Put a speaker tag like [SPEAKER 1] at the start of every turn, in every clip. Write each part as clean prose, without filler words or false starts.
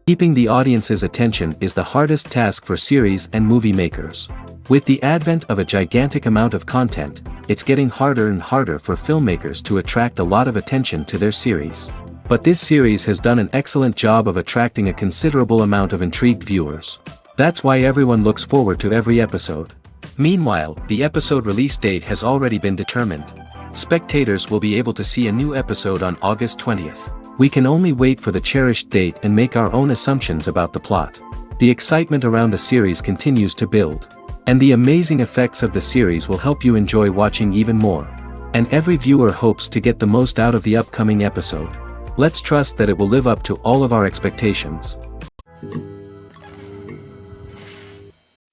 [SPEAKER 1] Keeping the audience's attention is the hardest task for series and movie makers. With the advent of a gigantic amount of content, it's getting harder and harder for filmmakers to attract a lot of attention to their series. But this series has done an excellent job of attracting a considerable amount of intrigued viewers. That's why everyone looks forward to every episode. Meanwhile, the episode release date has already been determined. Spectators will be able to see a new episode on August 20th. We can only wait for the cherished date and make our own assumptions about the plot. The excitement around the series continues to build. And the amazing effects of the series will help you enjoy watching even more. And every viewer hopes to get the most out of the upcoming episode. Let's trust that it will live up to all of our expectations.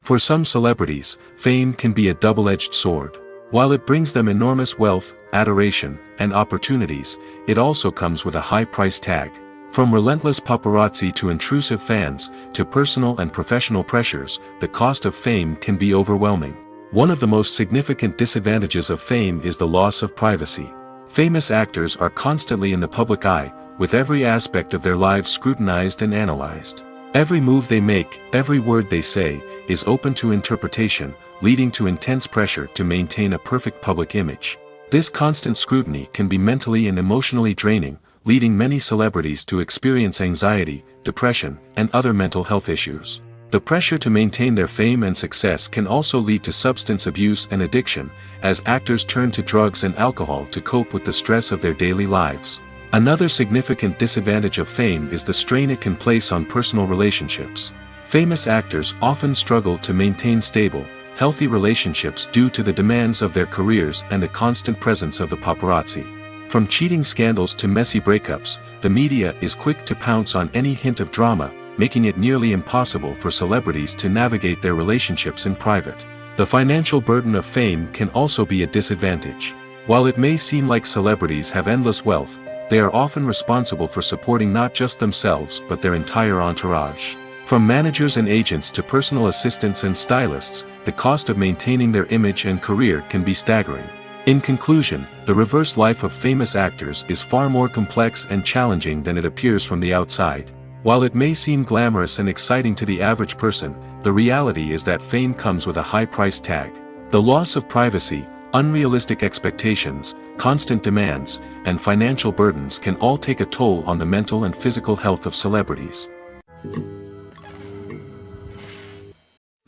[SPEAKER 2] For some celebrities, fame can be a double-edged sword. While it brings them enormous wealth, adoration, and opportunities, it also comes with a high price tag. From relentless paparazzi to intrusive fans, to personal and professional pressures, the cost of fame can be overwhelming. One of the most significant disadvantages of fame is the loss of privacy. Famous actors are constantly in the public eye, with every aspect of their lives scrutinized and analyzed. Every move they make, every word they say, is open to interpretation, leading to intense pressure to maintain a perfect public image. This constant scrutiny can be mentally and emotionally draining, leading many celebrities to experience anxiety, depression, and other mental health issues. The pressure to maintain their fame and success can also lead to substance abuse and addiction, as actors turn to drugs and alcohol to cope with the stress of their daily lives. Another significant disadvantage of fame is the strain it can place on personal relationships. Famous actors often struggle to maintain stable, healthy relationships due to the demands of their careers and the constant presence of the paparazzi. From cheating scandals to messy breakups, the media is quick to pounce on any hint of drama, making it nearly impossible for celebrities to navigate their relationships in private. The financial burden of fame can also be a disadvantage. While it may seem like celebrities have endless wealth, they are often responsible for supporting not just themselves but their entire entourage. From managers and agents to personal assistants and stylists, the cost of maintaining their image and career can be staggering. In conclusion, the reverse life of famous actors is far more complex and challenging than it appears from the outside. While it may seem glamorous and exciting to the average person, the reality is that fame comes with a high price tag. The loss of privacy, unrealistic expectations, constant demands, and financial burdens can all take a toll on the mental and physical health of celebrities.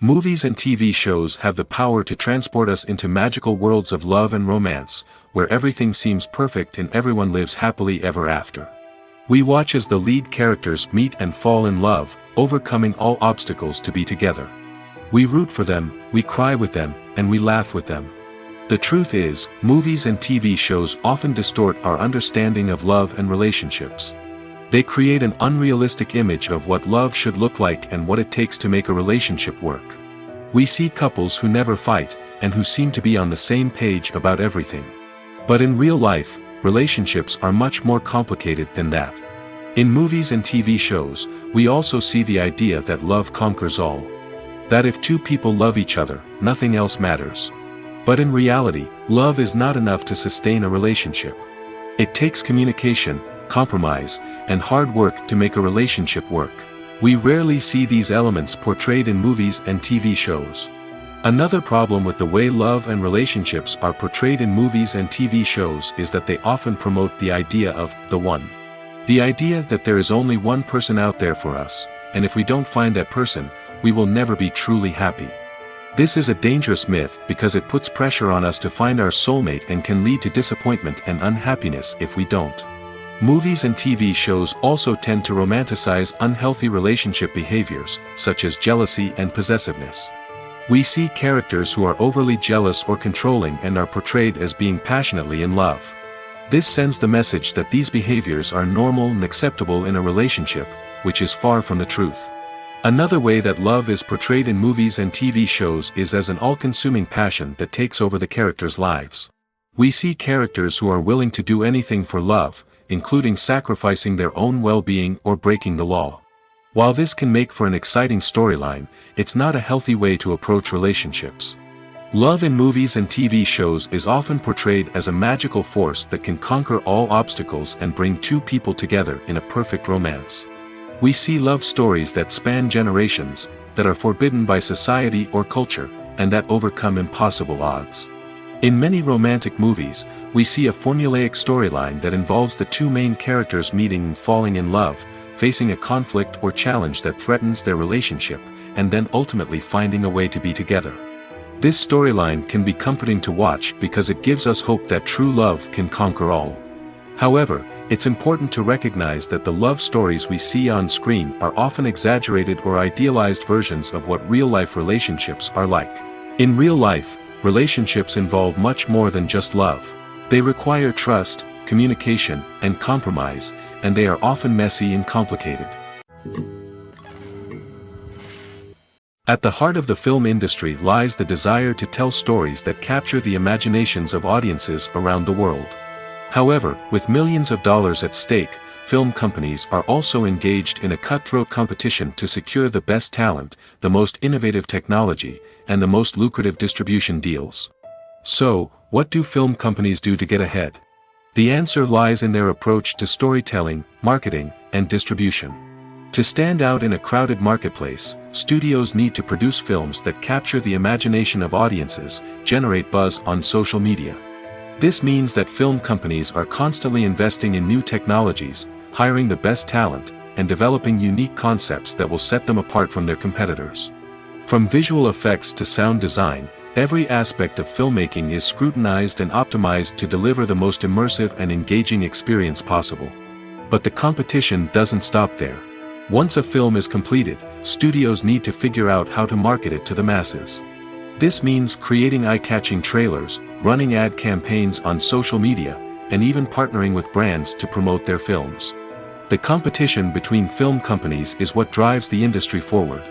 [SPEAKER 2] Movies and TV shows have the power to transport us into magical worlds of love and romance, where everything seems perfect and everyone lives happily ever after. We watch as the lead characters meet and fall in love, overcoming all obstacles to be together. We root for them, we cry with them, and we laugh with them. The truth is, movies and TV shows often distort our understanding of love and relationships. They create an unrealistic image of what love should look like and what it takes to make a relationship work. We see couples who never fight, and who seem to be on the same page about everything. But in real life, relationships are much more complicated than that. In movies and TV shows, we also see the idea that love conquers all. That if two people love each other, nothing else matters. But in reality, love is not enough to sustain a relationship. It takes communication, compromise, and hard work to make a relationship work. We rarely see these elements portrayed in movies and TV shows. Another problem with the way love and relationships are portrayed in movies and TV shows is that they often promote the idea of the one. The idea that there is only one person out there for us, and if we don't find that person, we will never be truly happy. This is a dangerous myth because it puts pressure on us to find our soulmate and can lead to disappointment and unhappiness if we don't. Movies and TV shows also tend to romanticize unhealthy relationship behaviors, such as jealousy and possessiveness. We see characters who are overly jealous or controlling and are portrayed as being passionately in love. This sends the message that these behaviors are normal and acceptable in a relationship, which is far from the truth. Another way that love is portrayed in movies and TV shows is as an all-consuming passion that takes over the characters' lives. We see characters who are willing to do anything for love, including sacrificing their own well-being or breaking the law. While this can make for an exciting storyline, it's not a healthy way to approach relationships. Love in movies and TV shows is often portrayed as a magical force that can conquer all obstacles and bring two people together in a perfect romance. We see love stories that span generations, that are forbidden by society or culture, and that overcome impossible odds. In many romantic movies, we see a formulaic storyline that involves the two main characters meeting and falling in love, facing a conflict or challenge that threatens their relationship, and then ultimately finding a way to be together. This storyline can be comforting to watch because it gives us hope that true love can conquer all. However, it's important to recognize that the love stories we see on screen are often exaggerated or idealized versions of what real-life relationships are like. In real life, relationships involve much more than just love. They require trust, communication, and compromise, and they are often messy and complicated. At the heart of the film industry lies the desire to tell stories that capture the imaginations of audiences around the world. However, with millions of dollars at stake, film companies are also engaged in a cutthroat competition to secure the best talent, the most innovative technology, and the most lucrative distribution deals. So, what do film companies do to get ahead? The answer lies in their approach to storytelling, marketing, and distribution. To stand out in a crowded marketplace, studios need to produce films that capture the imagination of audiences, generate buzz on social media. This means that film companies are constantly investing in new technologies, hiring the best talent, and developing unique concepts that will set them apart from their competitors. From visual effects to sound design, every aspect of filmmaking is scrutinized and optimized to deliver the most immersive and engaging experience possible. But the competition doesn't stop there. Once a film is completed, studios need to figure out how to market it to the masses. This means creating eye-catching trailers, running ad campaigns on social media, and even partnering with brands to promote their films. The competition between film companies is what drives the industry forward.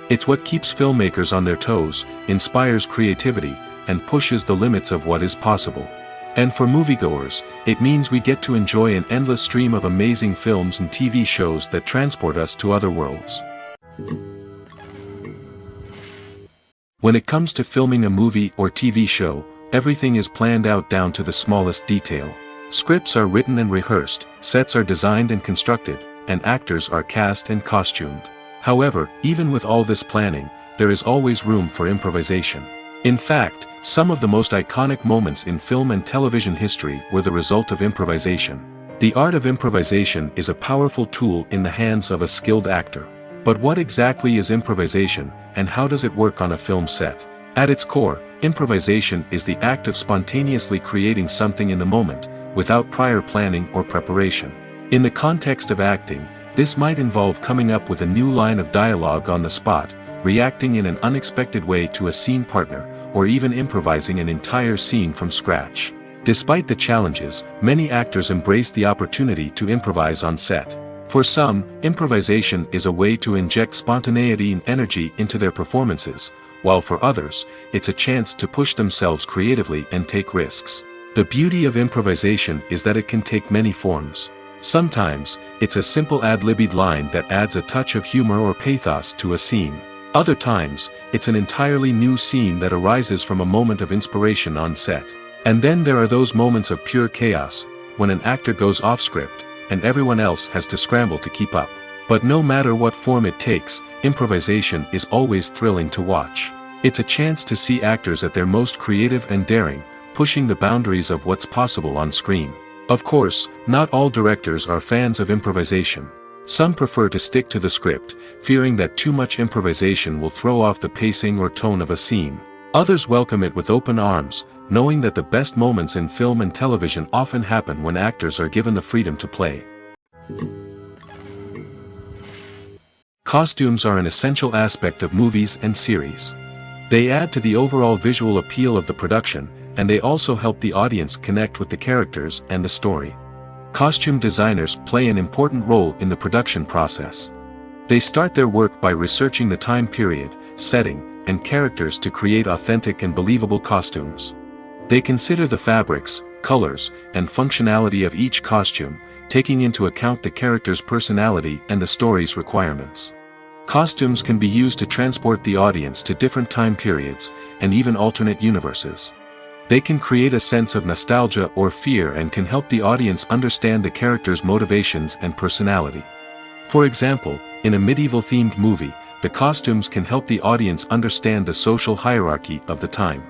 [SPEAKER 2] It's what keeps filmmakers on their toes, inspires creativity, and pushes the limits of what is possible. And for moviegoers, it means we get to enjoy an endless stream of amazing films and TV shows that transport us to other worlds. When it comes to filming a movie or TV show, everything is planned out down to the smallest detail. Scripts are written and rehearsed, sets are designed and constructed, and actors are cast and costumed. However, even with all this planning, there is always room for improvisation. In fact, some of the most iconic moments in film and television history were the result of improvisation. The art of improvisation is a powerful tool in the hands of a skilled actor. But what exactly is improvisation, and how does it work on a film set? At its core, improvisation is the act of spontaneously creating something in the moment, without prior planning or preparation. In the context of acting, this might involve coming up with a new line of dialogue on the spot, reacting in an unexpected way to a scene partner, or even improvising an entire scene from scratch. Despite the challenges, many actors embrace the opportunity to improvise on set. For some, improvisation is a way to inject spontaneity and energy into their performances, while for others, it's a chance to push themselves creatively and take risks. The beauty of improvisation is that it can take many forms. Sometimes, it's a simple ad-libbed line that adds a touch of humor or pathos to a scene. Other times, it's an entirely new scene that arises from a moment of inspiration on set. And then there are those moments of pure chaos, when an actor goes off script, and everyone else has to scramble to keep up. But no matter what form it takes, improvisation is always thrilling to watch. It's a chance to see actors at their most creative and daring, pushing the boundaries of what's possible on screen. Of course, not all directors are fans of improvisation. Some prefer to stick to the script, fearing that too much improvisation will throw off the pacing or tone of a scene. Others welcome it with open arms, knowing that the best moments in film and television often happen when actors are given the freedom to play. Costumes are an essential aspect of movies and series. They add to the overall visual appeal of the production, and they also help the audience connect with the characters and the story. Costume designers play an important role in the production process. They start their work by researching the time period, setting, and characters to create authentic and believable costumes. They consider the fabrics, colors, and functionality of each costume, taking into account the character's personality and the story's requirements. Costumes can be used to transport the audience to different time periods, and even alternate universes. They can create a sense of nostalgia or fear and can help the audience understand the character's motivations and personality. For example, in a medieval-themed movie, the costumes can help the audience understand the social hierarchy of the time.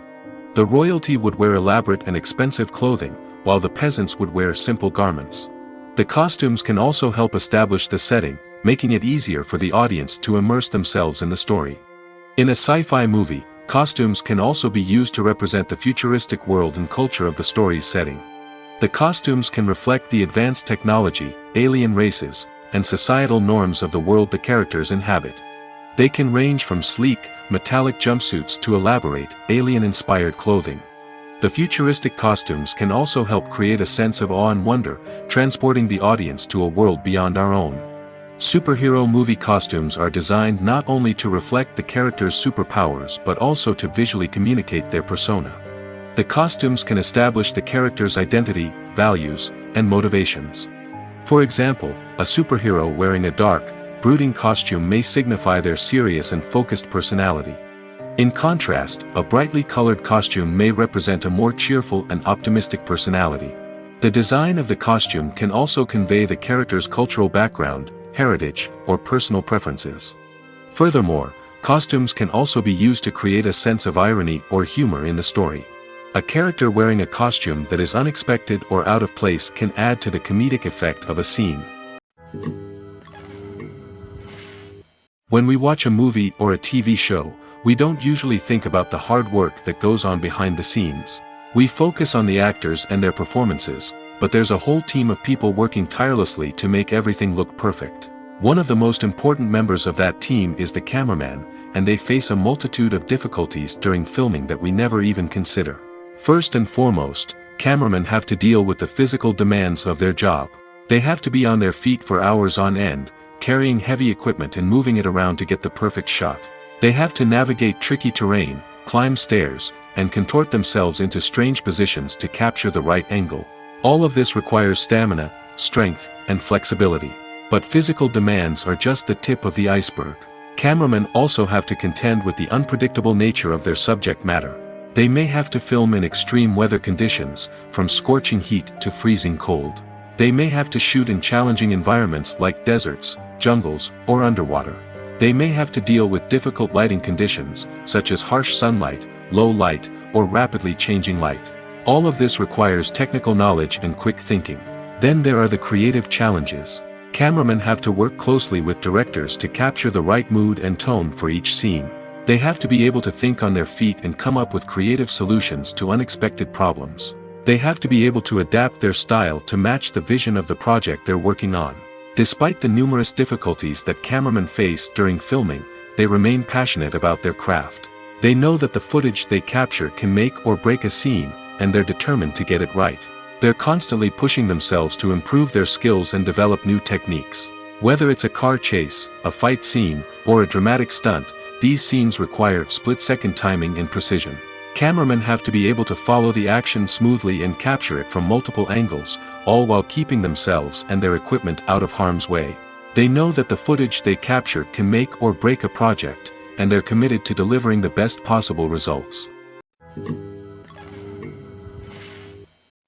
[SPEAKER 2] The royalty would wear elaborate and expensive clothing, while the peasants would wear simple garments. The costumes can also help establish the setting, making it easier for the audience to immerse themselves in the story. In a sci-fi movie, costumes can also be used to represent the futuristic world and culture of the story's setting. The costumes can reflect the advanced technology, alien races, and societal norms of the world the characters inhabit. They can range from sleek, metallic jumpsuits to elaborate, alien-inspired clothing. The futuristic costumes can also help create a sense of awe and wonder, transporting the audience to a world beyond our own. Superhero movie costumes are designed not only to reflect the character's superpowers but also to visually communicate their persona. The costumes can establish the character's identity, values, and motivations. For example, a superhero wearing a dark, brooding costume may signify their serious and focused personality. In contrast, a brightly colored costume may represent a more cheerful and optimistic personality. The design of the costume can also convey the character's cultural background, heritage, or personal preferences. Furthermore, costumes can also be used to create a sense of irony or humor in the story. A character wearing a costume that is unexpected or out of place can add to the comedic effect of a scene. When we watch a movie or a TV show, we don't usually think about the hard work that goes on behind the scenes. We focus on the actors and their performances, but there's a whole team of people working tirelessly to make everything look perfect. One of the most important members of that team is the cameraman, and they face a multitude of difficulties during filming that we never even consider. First and foremost, cameramen have to deal with the physical demands of their job. They have to be on their feet for hours on end, carrying heavy equipment and moving it around to get the perfect shot. They have to navigate tricky terrain, climb stairs, and contort themselves into strange positions to capture the right angle. All of this requires stamina, strength, and flexibility. But physical demands are just the tip of the iceberg. Cameramen also have to contend with the unpredictable nature of their subject matter. They may have to film in extreme weather conditions, from scorching heat to freezing cold. They may have to shoot in challenging environments like deserts, jungles, or underwater. They may have to deal with difficult lighting conditions, such as harsh sunlight, low light, or rapidly changing light. All of this requires technical knowledge and quick thinking. Then there are the creative challenges. Cameramen have to work closely with directors to capture the right mood and tone for each scene. They have to be able to think on their feet and come up with creative solutions to unexpected problems. They have to be able to adapt their style to match the vision of the project they're working on. Despite the numerous difficulties that cameramen face during filming, they remain passionate about their craft. They know that the footage they capture can make or break a scene, and they're determined to get it right. They're constantly pushing themselves to improve their skills and develop new techniques. Whether it's a car chase, a fight scene, or a dramatic stunt, these scenes require split-second timing and precision. Cameramen have to be able to follow the action smoothly and capture it from multiple angles, all while keeping themselves and their equipment out of harm's way. They know that the footage they capture can make or break a project, and they're committed to delivering the best possible results.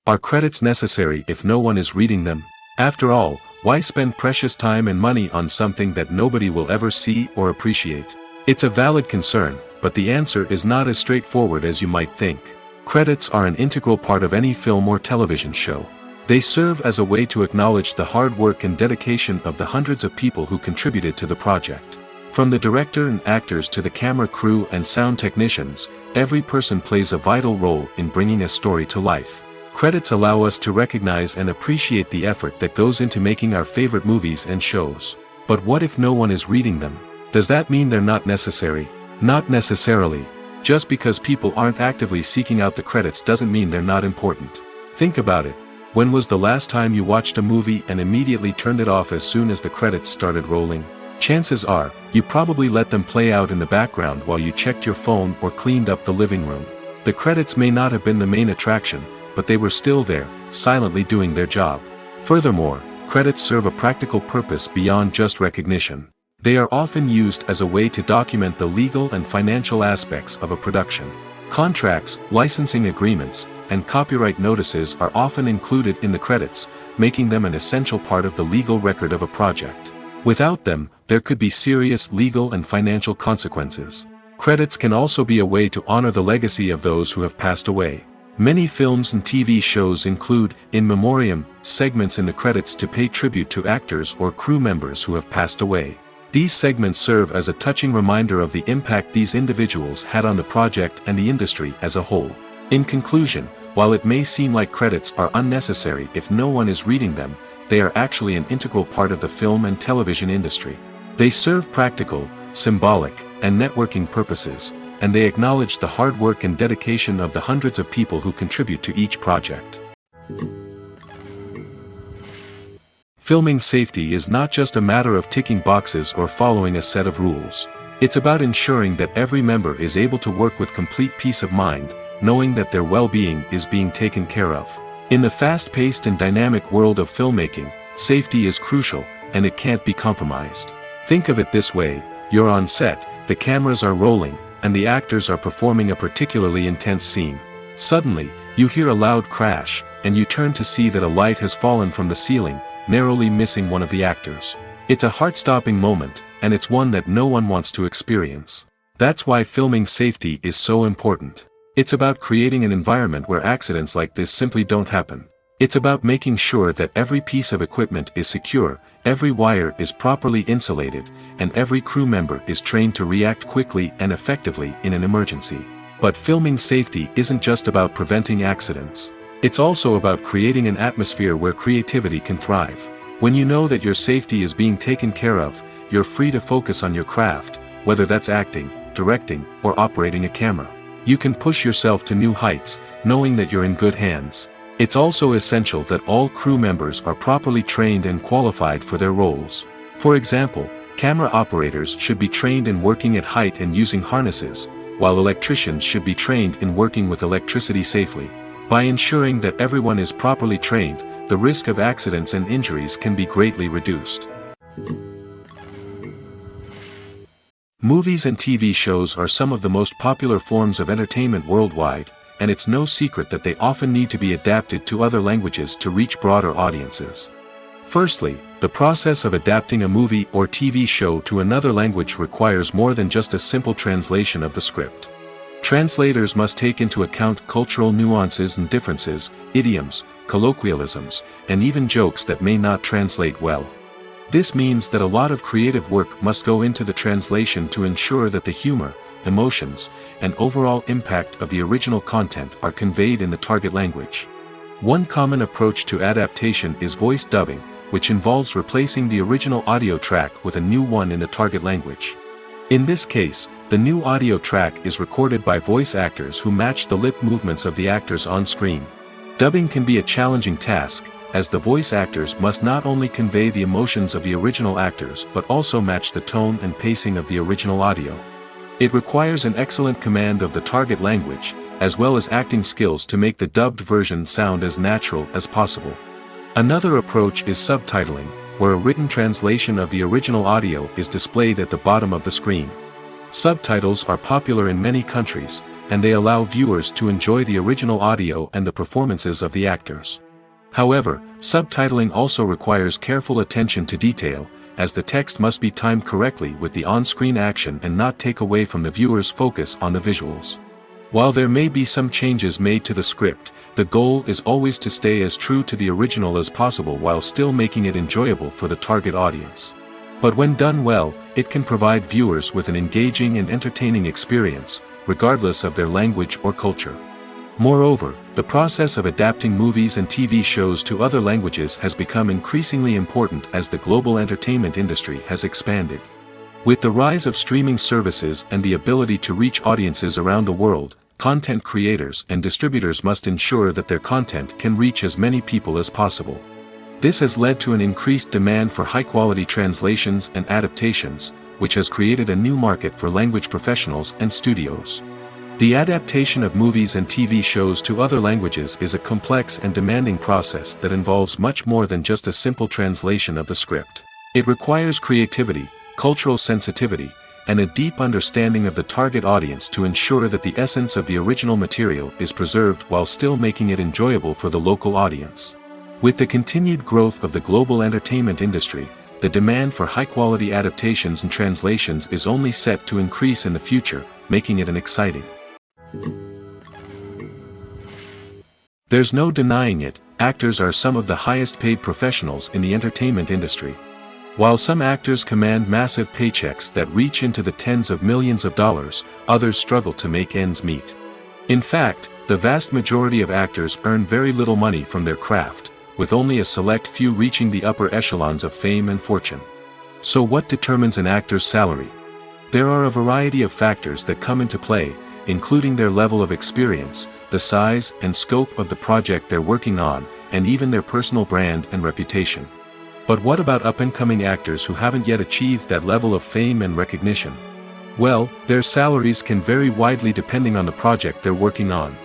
[SPEAKER 2] Are credits necessary if no one is reading them? After all, why spend precious time and money on something that nobody will ever see or appreciate? It's a valid concern, but the answer is not as straightforward as you might think. Credits are an integral part of any film or television show. They serve as a way to acknowledge the hard work and dedication of the hundreds of people who contributed to the project. From the director and actors to the camera crew and sound technicians, every person plays a vital role in bringing a story to life. Credits allow us to recognize and appreciate the effort that goes into making our favorite movies and shows. But what if no one is reading them? Does that mean they're not necessary? Not necessarily. Just because people aren't actively seeking out the credits doesn't mean they're not important. Think about it. When was the last time you watched a movie and immediately turned it off as soon as the credits started rolling? Chances are, you probably let them play out in the background while you checked your phone or cleaned up the living room. The credits may not have been the main attraction, but they were still there, silently doing their job. Furthermore, credits serve a practical purpose beyond just recognition. They are often used as a way to document the legal and financial aspects of a production. Contracts, licensing agreements, and copyright notices are often included in the credits, making them an essential part of the legal record of a project. Without them, there could be serious legal and financial consequences. Credits can also be a way to honor the legacy of those who have passed away. Many films and TV shows include, in memoriam, segments in the credits to pay tribute to actors or crew members who have passed away. These segments serve as a touching reminder of the impact these individuals had on the project and the industry as a whole. In conclusion, while it may seem like credits are unnecessary if no one is reading them, they are actually an integral part of the film and television industry. They serve practical, symbolic, and networking purposes, and they acknowledge the hard work and dedication of the hundreds of people who contribute to each project. Filming safety is not just a matter of ticking boxes or following a set of rules. It's about ensuring that every member is able to work with complete peace of mind, knowing that their well-being is being taken care of. In the fast-paced and dynamic world of filmmaking, safety is crucial, and it can't be compromised. Think of it this way: you're on set, the cameras are rolling, and the actors are performing a particularly intense scene. Suddenly, you hear a loud crash, and you turn to see that a light has fallen from the ceiling, narrowly missing one of the actors. It's a heart-stopping moment, and it's one that no one wants to experience. That's why filming safety is so important. It's about creating an environment where accidents like this simply don't happen. It's about making sure that every piece of equipment is secure, every wire is properly insulated, and every crew member is trained to react quickly and effectively in an emergency. But filming safety isn't just about preventing accidents. It's also about creating an atmosphere where creativity can thrive. When you know that your safety is being taken care of, you're free to focus on your craft, whether that's acting, directing, or operating a camera. You can push yourself to new heights, knowing that you're in good hands. It's also essential that all crew members are properly trained and qualified for their roles. For example, camera operators should be trained in working at height and using harnesses, while electricians should be trained in working with electricity safely. By ensuring that everyone is properly trained, the risk of accidents and injuries can be greatly reduced. Movies and TV shows are some of the most popular forms of entertainment worldwide, and it's no secret that they often need to be adapted to other languages to reach broader audiences. Firstly, the process of adapting a movie or TV show to another language requires more than just a simple translation of the script. Translators must take into account cultural nuances and differences, idioms, colloquialisms, and even jokes that may not translate well. This means that a lot of creative work must go into the translation to ensure that the humor, emotions, and overall impact of the original content are conveyed in the target language. One common approach to adaptation is voice dubbing, which involves replacing the original audio track with a new one in the target language. In this case, the new audio track is recorded by voice actors who match the lip movements of the actors on screen. Dubbing can be a challenging task, as the voice actors must not only convey the emotions of the original actors but also match the tone and pacing of the original audio. It requires an excellent command of the target language, as well as acting skills to make the dubbed version sound as natural as possible. Another approach is subtitling, where a written translation of the original audio is displayed at the bottom of the screen. Subtitles are popular in many countries, and they allow viewers to enjoy the original audio and the performances of the actors. However, subtitling also requires careful attention to detail, as the text must be timed correctly with the on-screen action and not take away from the viewer's focus on the visuals. While there may be some changes made to the script, the goal is always to stay as true to the original as possible while still making it enjoyable for the target audience. But when done well, it can provide viewers with an engaging and entertaining experience, regardless of their language or culture. Moreover, the process of adapting movies and TV shows to other languages has become increasingly important as the global entertainment industry has expanded. With the rise of streaming services and the ability to reach audiences around the world, content creators and distributors must ensure that their content can reach as many people as possible. This has led to an increased demand for high-quality translations and adaptations, which has created a new market for language professionals and studios. The adaptation of movies and TV shows to other languages is a complex and demanding process that involves much more than just a simple translation of the script. It requires creativity, cultural sensitivity, and a deep understanding of the target audience to ensure that the essence of the original material is preserved while still making it enjoyable for the local audience. With the continued growth of the global entertainment industry, the demand for high-quality adaptations and translations is only set to increase in the future, making it an exciting. There's no denying it, actors are some of the highest-paid professionals in the entertainment industry. While some actors command massive paychecks that reach into the tens of millions of dollars, others struggle to make ends meet. In fact, the vast majority of actors earn very little money from their craft, with only a select few reaching the upper echelons of fame and fortune. So what determines an actor's salary? There are a variety of factors that come into play, including their level of experience, the size and scope of the project they're working on, and even their personal brand and reputation. But what about up-and-coming actors who haven't yet achieved that level of fame and recognition? Well, their salaries can vary widely depending on the project they're working on.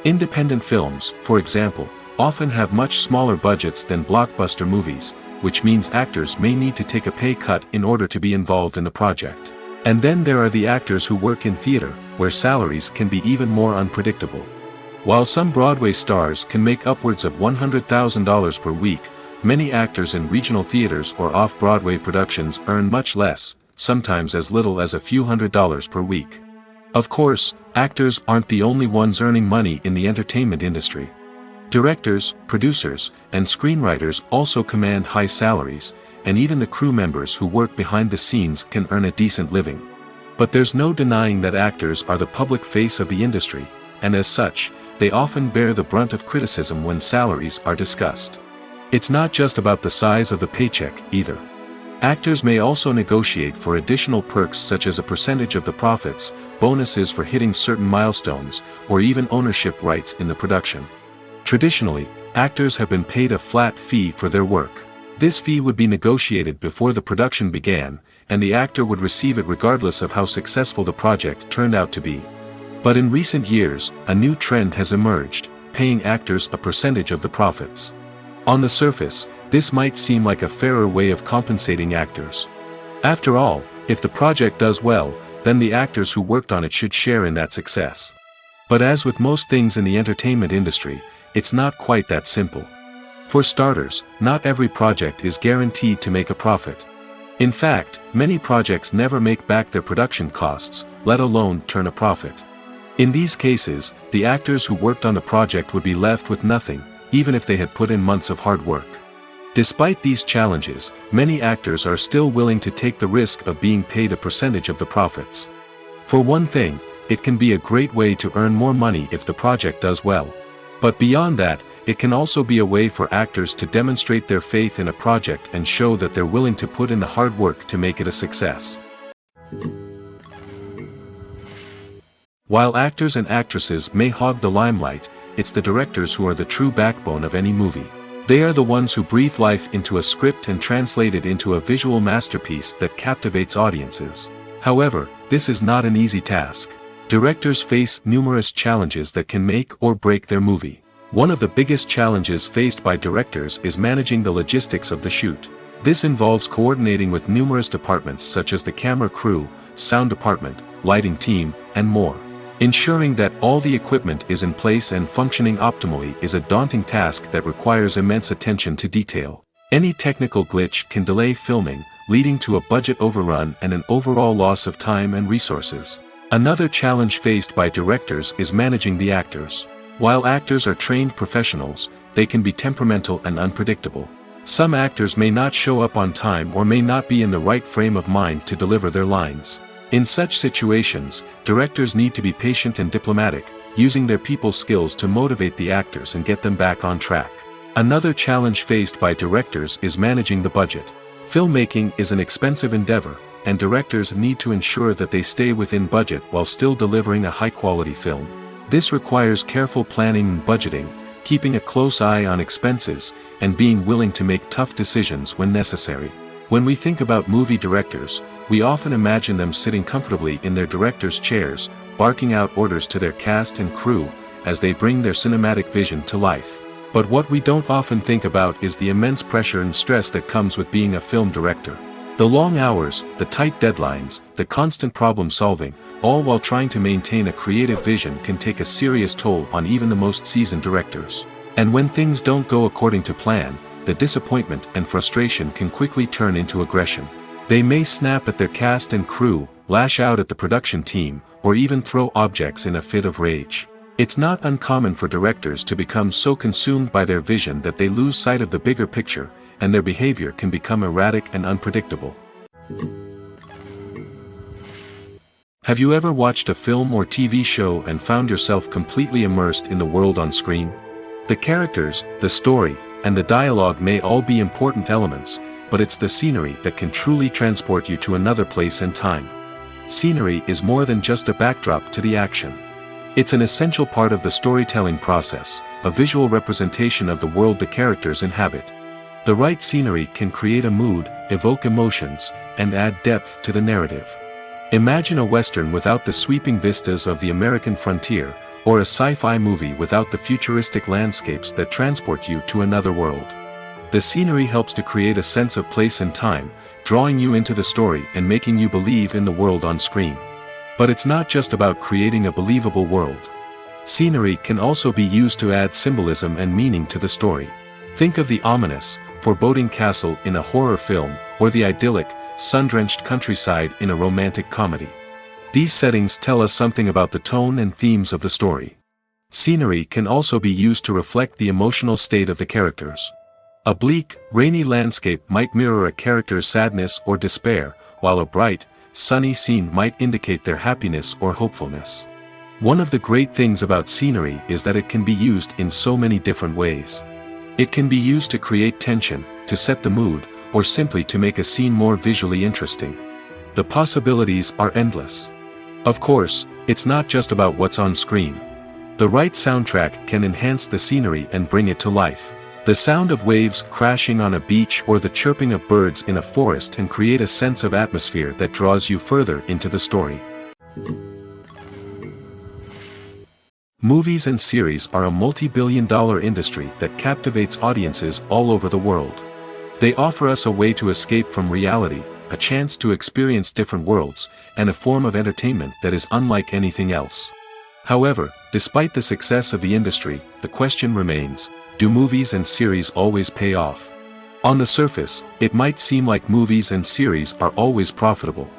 [SPEAKER 2] Independent films, for example, often have much smaller budgets than blockbuster movies, which means actors may need to take a pay cut in order to be involved in the project. And then there are the actors who work in theater, where salaries can be even more unpredictable. While some Broadway stars can make upwards of $100,000 per week, many actors in regional theaters or off-Broadway productions earn much less, sometimes as little as a few $100s per week. Of course, actors aren't the only ones earning money in the entertainment industry. Directors, producers, and screenwriters also command high salaries, and even the crew members who work behind the scenes can earn a decent living. But there's no denying that actors are the public face of the industry, and as such, they often bear the brunt of criticism when salaries are discussed. It's not just about the size of the paycheck, either. Actors may also negotiate for additional perks such as a percentage of the profits, bonuses for hitting certain milestones, or even ownership rights in the production. Traditionally, actors have been paid a flat fee for their work. This fee would be negotiated before the production began, and the actor would receive it regardless of how successful the project turned out to be. But in recent years, a new trend has emerged, paying actors a percentage of the profits. On the surface, this might seem like a fairer way of compensating actors. After all, if the project does well, then the actors who worked on it should share in that success. But as with most things in the entertainment industry, it's not quite that simple. For starters, not every project is guaranteed to make a profit. In fact, many projects never make back their production costs, let alone turn a profit. In these cases, the actors who worked on the project would be left with nothing, even if they had put in months of hard work. Despite these challenges, many actors are still willing to take the risk of being paid a percentage of the profits. For one thing, it can be a great way to earn more money if the project does well. But beyond that, it can also be a way for actors to demonstrate their faith in a project and show that they're willing to put in the hard work to make it a success. While actors and actresses may hog the limelight, it's the directors who are the true backbone of any movie. They are the ones who breathe life into a script and translate it into a visual masterpiece that captivates audiences. However, this is not an easy task. Directors face numerous challenges that can make or break their movie. One of the biggest challenges faced by directors is managing the logistics of the shoot. This involves coordinating with numerous departments such as the camera crew, sound department, lighting team, and more. Ensuring that all the equipment is in place and functioning optimally is a daunting task that requires immense attention to detail. Any technical glitch can delay filming, leading to a budget overrun and an overall loss of time and resources. Another challenge faced by directors is managing the actors. While actors are trained professionals, they can be temperamental and unpredictable. Some actors may not show up on time or may not be in the right frame of mind to deliver their lines. In such situations, directors need to be patient and diplomatic, using their people skills to motivate the actors and get them back on track. Another challenge faced by directors is managing the budget. Filmmaking is an expensive endeavor, and directors need to ensure that they stay within budget while still delivering a high-quality film. This requires careful planning and budgeting, keeping a close eye on expenses, and being willing to make tough decisions when necessary. When we think about movie directors, we often imagine them sitting comfortably in their director's chairs, barking out orders to their cast and crew, as they bring their cinematic vision to life. But what we don't often think about is the immense pressure and stress that comes with being a film director. The long hours, the tight deadlines, the constant problem solving, all while trying to maintain a creative vision can take a serious toll on even the most seasoned directors. And when things don't go according to plan, the disappointment and frustration can quickly turn into aggression. They may snap at their cast and crew, lash out at the production team, or even throw objects in a fit of rage. It's not uncommon for directors to become so consumed by their vision that they lose sight of the bigger picture, and their behavior can become erratic and unpredictable. Have you ever watched a film or TV show and found yourself completely immersed in the world on screen? The characters, the story, and the dialogue may all be important elements, but it's the scenery that can truly transport you to another place and time. Scenery is more than just a backdrop to the action. It's an essential part of the storytelling process, a visual representation of the world the characters inhabit. The right scenery can create a mood, evoke emotions, and add depth to the narrative. Imagine a Western without the sweeping vistas of the American frontier, or a sci-fi movie without the futuristic landscapes that transport you to another world. The scenery helps to create a sense of place and time, drawing you into the story and making you believe in the world on screen. But it's not just about creating a believable world. Scenery can also be used to add symbolism and meaning to the story. Think of the ominous, foreboding castle in a horror film, or the idyllic, sun-drenched countryside in a romantic comedy. These settings tell us something about the tone and themes of the story. Scenery can also be used to reflect the emotional state of the characters. A bleak, rainy landscape might mirror a character's sadness or despair, while a bright, sunny scene might indicate their happiness or hopefulness. One of the great things about scenery is that it can be used in so many different ways. It can be used to create tension, to set the mood, or simply to make a scene more visually interesting. The possibilities are endless. Of course, it's not just about what's on screen. The right soundtrack can enhance the scenery and bring it to life. The sound of waves crashing on a beach or the chirping of birds in a forest can create a sense of atmosphere that draws you further into the story. Movies and series are a multi-billion-dollar industry that captivates audiences all over the world. They offer us a way to escape from reality, a chance to experience different worlds, and a form of entertainment that is unlike anything else. However, despite the success of the industry, the question remains, do movies and series always pay off? On the surface, it might seem like movies and series are always profitable.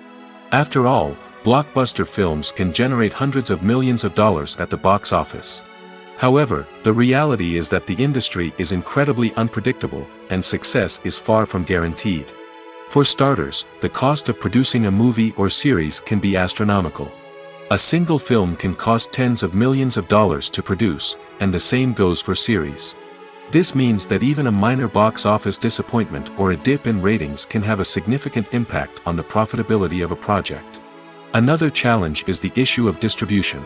[SPEAKER 2] After all, blockbuster films can generate hundreds of millions of dollars at the box office. However, the reality is that the industry is incredibly unpredictable, and success is far from guaranteed. For starters, the cost of producing a movie or series can be astronomical. A single film can cost tens of millions of dollars to produce, and the same goes for series. This means that even a minor box office disappointment or a dip in ratings can have a significant impact on the profitability of a project. Another challenge is the issue of distribution.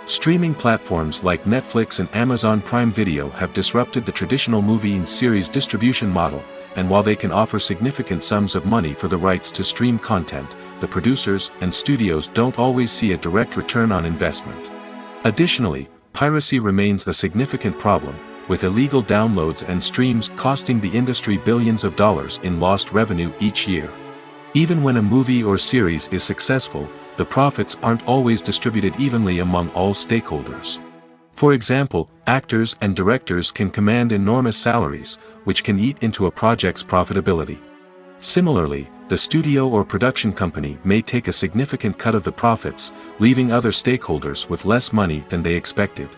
[SPEAKER 2] Streaming platforms like Netflix and Amazon Prime Video have disrupted the traditional movie and series distribution model, and while they can offer significant sums of money for the rights to stream content, the producers and studios don't always see a direct return on investment. Additionally, piracy remains a significant problem, with illegal downloads and streams costing the industry billions of dollars in lost revenue each year. Even when a movie or series is successful, the profits aren't always distributed evenly among all stakeholders. For example, actors and directors can command enormous salaries, which can eat into a project's profitability. Similarly, the studio or production company may take a significant cut of the profits, leaving other stakeholders with less money than they expected.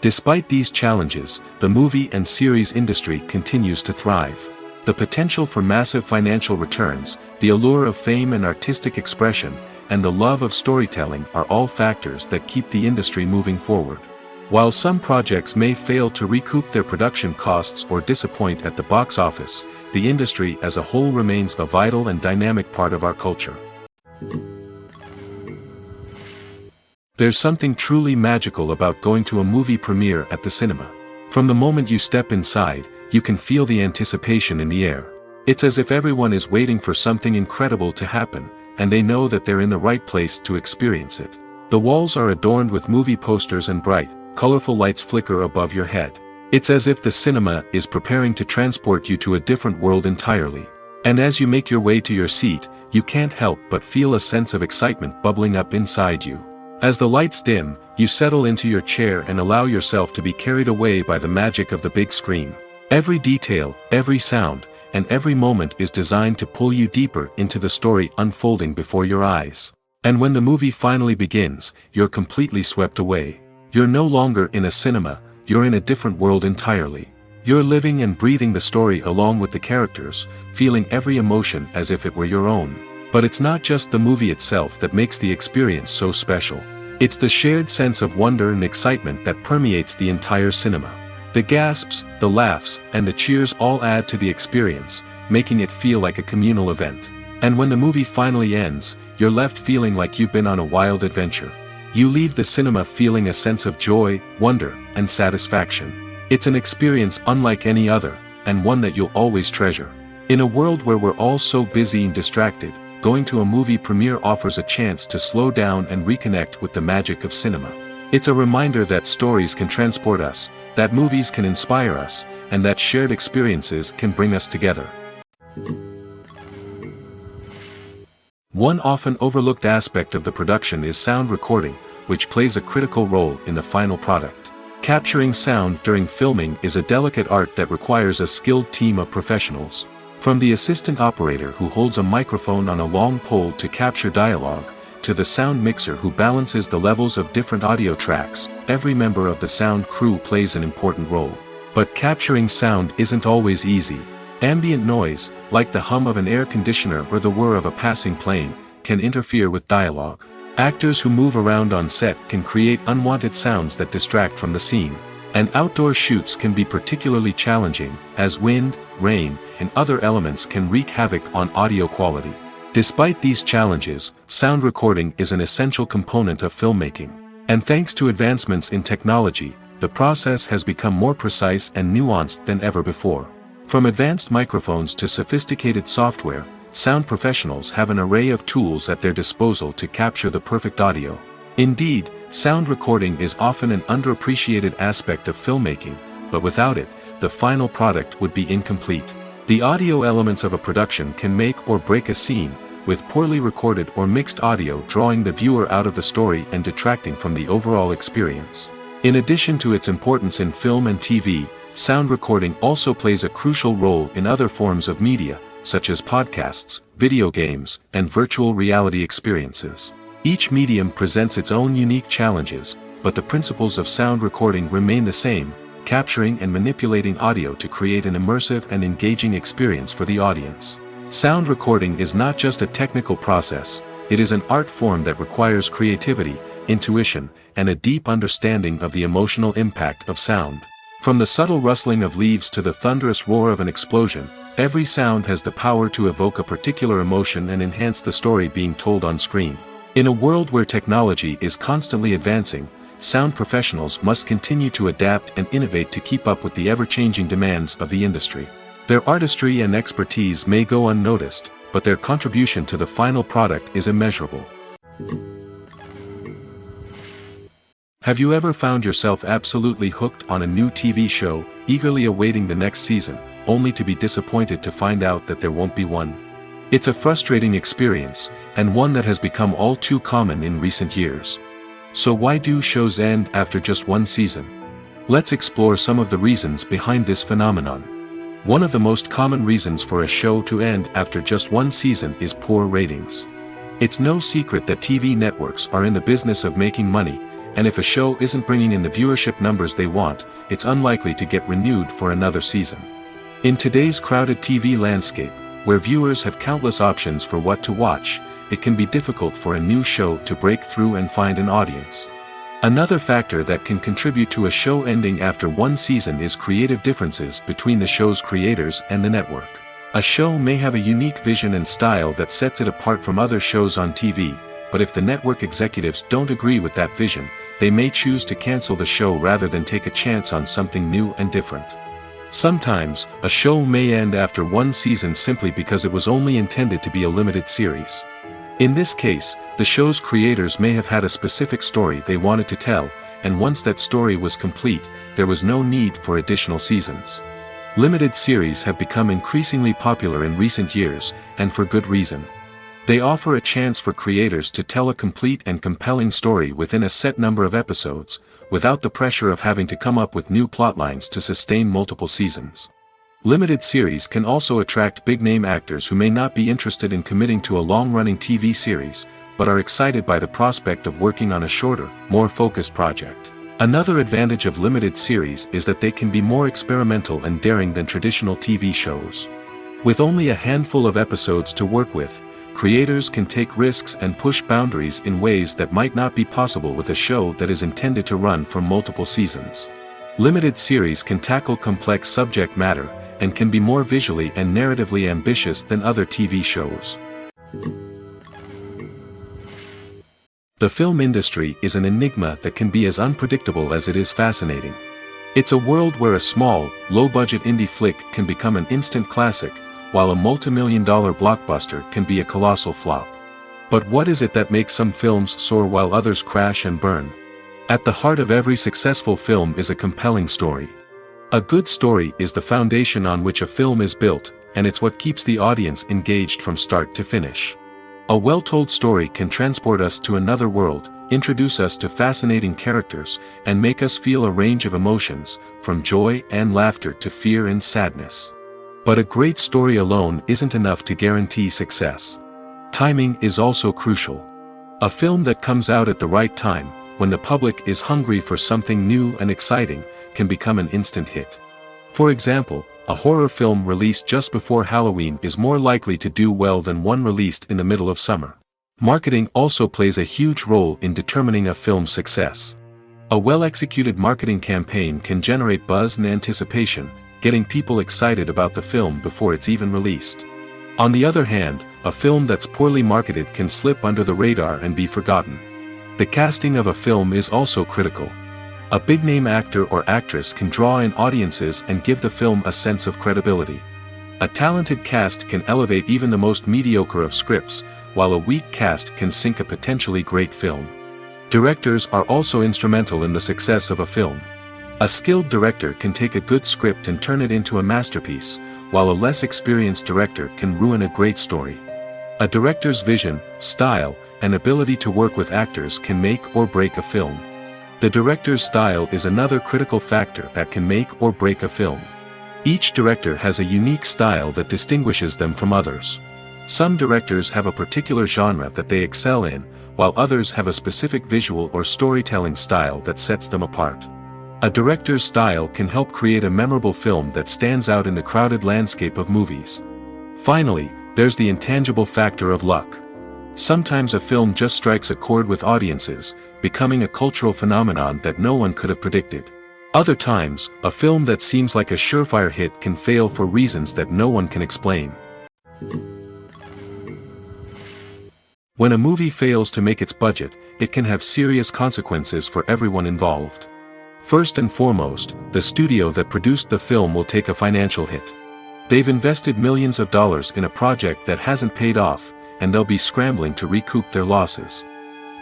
[SPEAKER 2] Despite these challenges, the movie and series industry continues to thrive. The potential for massive financial returns, the allure of fame and artistic expression, and the love of storytelling are all factors that keep the industry moving forward. While some projects may fail to recoup their production costs or disappoint at the box office, the industry as a whole remains a vital and dynamic part of our culture. There's something truly magical about going to a movie premiere at the cinema. From the moment you step inside, you can feel the anticipation in the air. It's as if everyone is waiting for something incredible to happen, and they know that they're in the right place to experience it. The walls are adorned with movie posters and bright, colorful lights flicker above your head. It's as if the cinema is preparing to transport you to a different world entirely. And as you make your way to your seat, you can't help but feel a sense of excitement bubbling up inside you. As the lights dim, you settle into your chair and allow yourself to be carried away by the magic of the big screen. Every detail, every sound, and every moment is designed to pull you deeper into the story unfolding before your eyes. And when the movie finally begins, you're completely swept away. You're no longer in a cinema, you're in a different world entirely. You're living and breathing the story along with the characters, feeling every emotion as if it were your own. But it's not just the movie itself that makes the experience so special. It's the shared sense of wonder and excitement that permeates the entire cinema. The gasps, the laughs, and the cheers all add to the experience, making it feel like a communal event. And when the movie finally ends, you're left feeling like you've been on a wild adventure. You leave the cinema feeling a sense of joy, wonder, and satisfaction. It's an experience unlike any other, and one that you'll always treasure. In a world where we're all so busy and distracted, going to a movie premiere offers a chance to slow down and reconnect with the magic of cinema. It's a reminder that stories can transport us, that movies can inspire us, and that shared experiences can bring us together. One often overlooked aspect of the production is sound recording, which plays a critical role in the final product. Capturing sound during filming is a delicate art that requires a skilled team of professionals. From the assistant operator who holds a microphone on a long pole to capture dialogue, to the sound mixer who balances the levels of different audio tracks, every member of the sound crew plays an important role. But capturing sound isn't always easy. Ambient noise, like the hum of an air conditioner or the whir of a passing plane, can interfere with dialogue. Actors who move around on set can create unwanted sounds that distract from the scene. And outdoor shoots can be particularly challenging, as wind, rain, and other elements can wreak havoc on audio quality. Despite these challenges, sound recording is an essential component of filmmaking. And thanks to advancements in technology, the process has become more precise and nuanced than ever before. From advanced microphones to sophisticated software, sound professionals have an array of tools at their disposal to capture the perfect audio. Indeed, sound recording is often an underappreciated aspect of filmmaking, but without it, the final product would be incomplete. The audio elements of a production can make or break a scene, with poorly recorded or mixed audio drawing the viewer out of the story and detracting from the overall experience. In addition to its importance in film and TV, sound recording also plays a crucial role in other forms of media, such as podcasts, video games, and virtual reality experiences. Each medium presents its own unique challenges, but the principles of sound recording remain the same, capturing and manipulating audio to create an immersive and engaging experience for the audience. Sound recording is not just a technical process, it is an art form that requires creativity, intuition, and a deep understanding of the emotional impact of sound. From the subtle rustling of leaves to the thunderous roar of an explosion, every sound has the power to evoke a particular emotion and enhance the story being told on screen. In a world where technology is constantly advancing, sound professionals must continue to adapt and innovate to keep up with the ever-changing demands of the industry. Their artistry and expertise may go unnoticed, but their contribution to the final product is immeasurable. Have you ever found yourself absolutely hooked on a new TV show, eagerly awaiting the next season, only to be disappointed to find out that there won't be one? It's a frustrating experience, and one that has become all too common in recent years. So why do shows end after just one season? Let's explore some of the reasons behind this phenomenon. One of the most common reasons for a show to end after just one season is poor ratings. It's no secret that TV networks are in the business of making money, and if a show isn't bringing in the viewership numbers they want, it's unlikely to get renewed for another season. In today's crowded TV landscape, where viewers have countless options for what to watch, it can be difficult for a new show to break through and find an audience. Another factor that can contribute to a show ending after one season is creative differences between the show's creators and the network. A show may have a unique vision and style that sets it apart from other shows on TV, but if the network executives don't agree with that vision, they may choose to cancel the show rather than take a chance on something new and different. Sometimes, a show may end after one season simply because it was only intended to be a limited series. In this case, the show's creators may have had a specific story they wanted to tell, and once that story was complete, there was no need for additional seasons. Limited series have become increasingly popular in recent years, and for good reason. They offer a chance for creators to tell a complete and compelling story within a set number of episodes, without the pressure of having to come up with new plotlines to sustain multiple seasons. Limited series can also attract big-name actors who may not be interested in committing to a long-running TV series, but are excited by the prospect of working on a shorter, more focused project. Another advantage of limited series is that they can be more experimental and daring than traditional TV shows. With only a handful of episodes to work with, creators can take risks and push boundaries in ways that might not be possible with a show that is intended to run for multiple seasons. Limited series can tackle complex subject matter, and can be more visually and narratively ambitious than other TV shows. The film industry is an enigma that can be as unpredictable as it is fascinating. It's a world where a small, low-budget indie flick can become an instant classic, while a multi-million-dollar blockbuster can be a colossal flop. But what is it that makes some films soar while others crash and burn? At the heart of every successful film is a compelling story. A good story is the foundation on which a film is built, and it's what keeps the audience engaged from start to finish. A well-told story can transport us to another world, introduce us to fascinating characters, and make us feel a range of emotions, from joy and laughter to fear and sadness. But a great story alone isn't enough to guarantee success. Timing is also crucial. A film that comes out at the right time, when the public is hungry for something new and exciting, can become an instant hit. For example, a horror film released just before Halloween is more likely to do well than one released in the middle of summer. Marketing also plays a huge role in determining a film's success. A well-executed marketing campaign can generate buzz and anticipation, getting people excited about the film before it's even released. On the other hand, a film that's poorly marketed can slip under the radar and be forgotten. The casting of a film is also critical. A big-name actor or actress can draw in audiences and give the film a sense of credibility. A talented cast can elevate even the most mediocre of scripts, while a weak cast can sink a potentially great film. Directors are also instrumental in the success of a film. A skilled director can take a good script and turn it into a masterpiece, while a less experienced director can ruin a great story. A director's vision, style, and ability to work with actors can make or break a film. The director's style is another critical factor that can make or break a film. Each director has a unique style that distinguishes them from others. Some directors have a particular genre that they excel in, while others have a specific visual or storytelling style that sets them apart. A director's style can help create a memorable film that stands out in the crowded landscape of movies. Finally, there's the intangible factor of luck. Sometimes a film just strikes a chord with audiences, becoming a cultural phenomenon that no one could have predicted. Other times, a film that seems like a surefire hit can fail for reasons that no one can explain. When a movie fails to make its budget, it can have serious consequences for everyone involved. First and foremost, the studio that produced the film will take a financial hit. They've invested millions of dollars in a project that hasn't paid off, and they'll be scrambling to recoup their losses.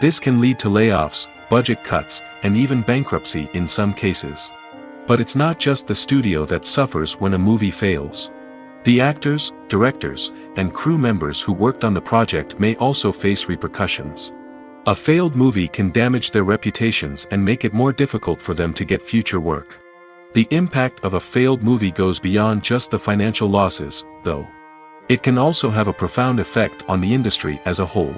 [SPEAKER 2] This can lead to layoffs, budget cuts, and even bankruptcy in some cases. But it's not just the studio that suffers when a movie fails. The actors, directors, and crew members who worked on the project may also face repercussions. A failed movie can damage their reputations and make it more difficult for them to get future work. The impact of a failed movie goes beyond just the financial losses, though. It can also have a profound effect on the industry as a whole.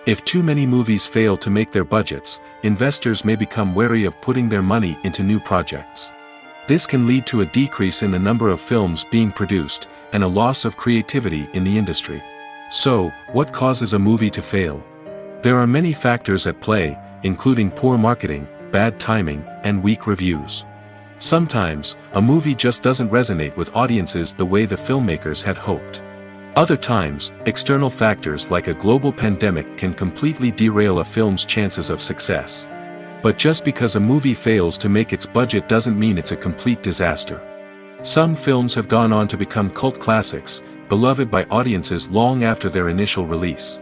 [SPEAKER 2] If too many movies fail to make their budgets, investors may become wary of putting their money into new projects. This can lead to a decrease in the number of films being produced, and a loss of creativity in the industry. So, what causes a movie to fail? There are many factors at play, including poor marketing, bad timing, and weak reviews. Sometimes, a movie just doesn't resonate with audiences the way the filmmakers had hoped. Other times, external factors like a global pandemic can completely derail a film's chances of success. But just because a movie fails to make its budget doesn't mean it's a complete disaster. Some films have gone on to become cult classics, beloved by audiences long after their initial release.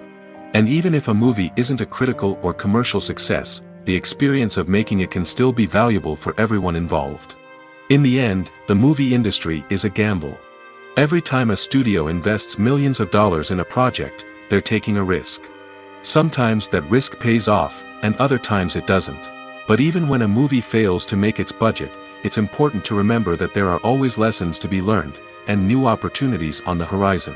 [SPEAKER 2] And even if a movie isn't a critical or commercial success, the experience of making it can still be valuable for everyone involved. In the end, the movie industry is a gamble. Every time a studio invests millions of dollars in a project, they're taking a risk. Sometimes that risk pays off, and other times it doesn't. But even when a movie fails to make its budget, it's important to remember that there are always lessons to be learned, and new opportunities on the horizon.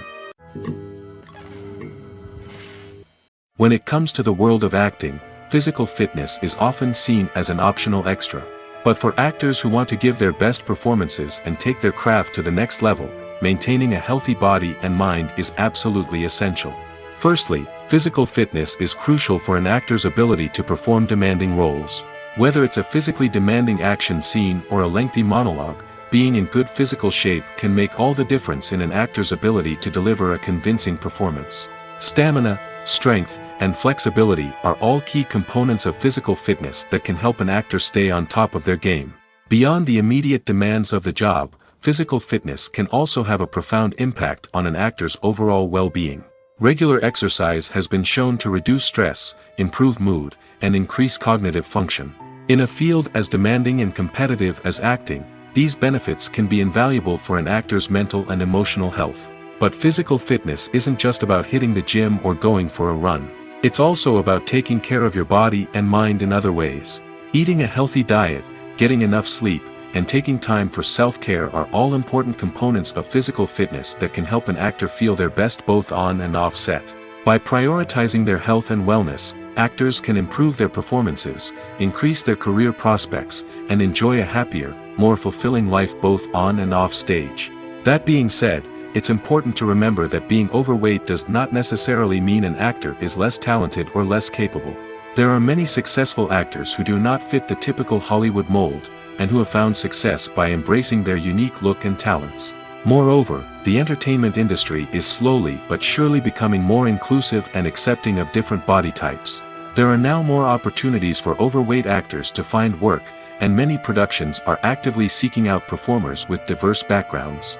[SPEAKER 2] When it comes to the world of acting, physical fitness is often seen as an optional extra. But for actors who want to give their best performances and take their craft to the next level, maintaining a healthy body and mind is absolutely essential. Firstly, physical fitness is crucial for an actor's ability to perform demanding roles. Whether it's a physically demanding action scene or a lengthy monologue, being in good physical shape can make all the difference in an actor's ability to deliver a convincing performance. Stamina, strength, and flexibility are all key components of physical fitness that can help an actor stay on top of their game. Beyond the immediate demands of the job, physical fitness can also have a profound impact on an actor's overall well-being. Regular exercise has been shown to reduce stress, improve mood, and increase cognitive function. In a field as demanding and competitive as acting, these benefits can be invaluable for an actor's mental and emotional health. But physical fitness isn't just about hitting the gym or going for a run. It's also about taking care of your body and mind in other ways. Eating a healthy diet, getting enough sleep, and taking time for self-care are all important components of physical fitness that can help an actor feel their best both on and off set. By prioritizing their health and wellness, actors can improve their performances, increase their career prospects, and enjoy a happier, more fulfilling life both on and off stage. That being said, it's important to remember that being overweight does not necessarily mean an actor is less talented or less capable. There are many successful actors who do not fit the typical Hollywood mold, and who have found success by embracing their unique look and talents. Moreover, the entertainment industry is slowly but surely becoming more inclusive and accepting of different body types. There are now more opportunities for overweight actors to find work, and many productions are actively seeking out performers with diverse backgrounds.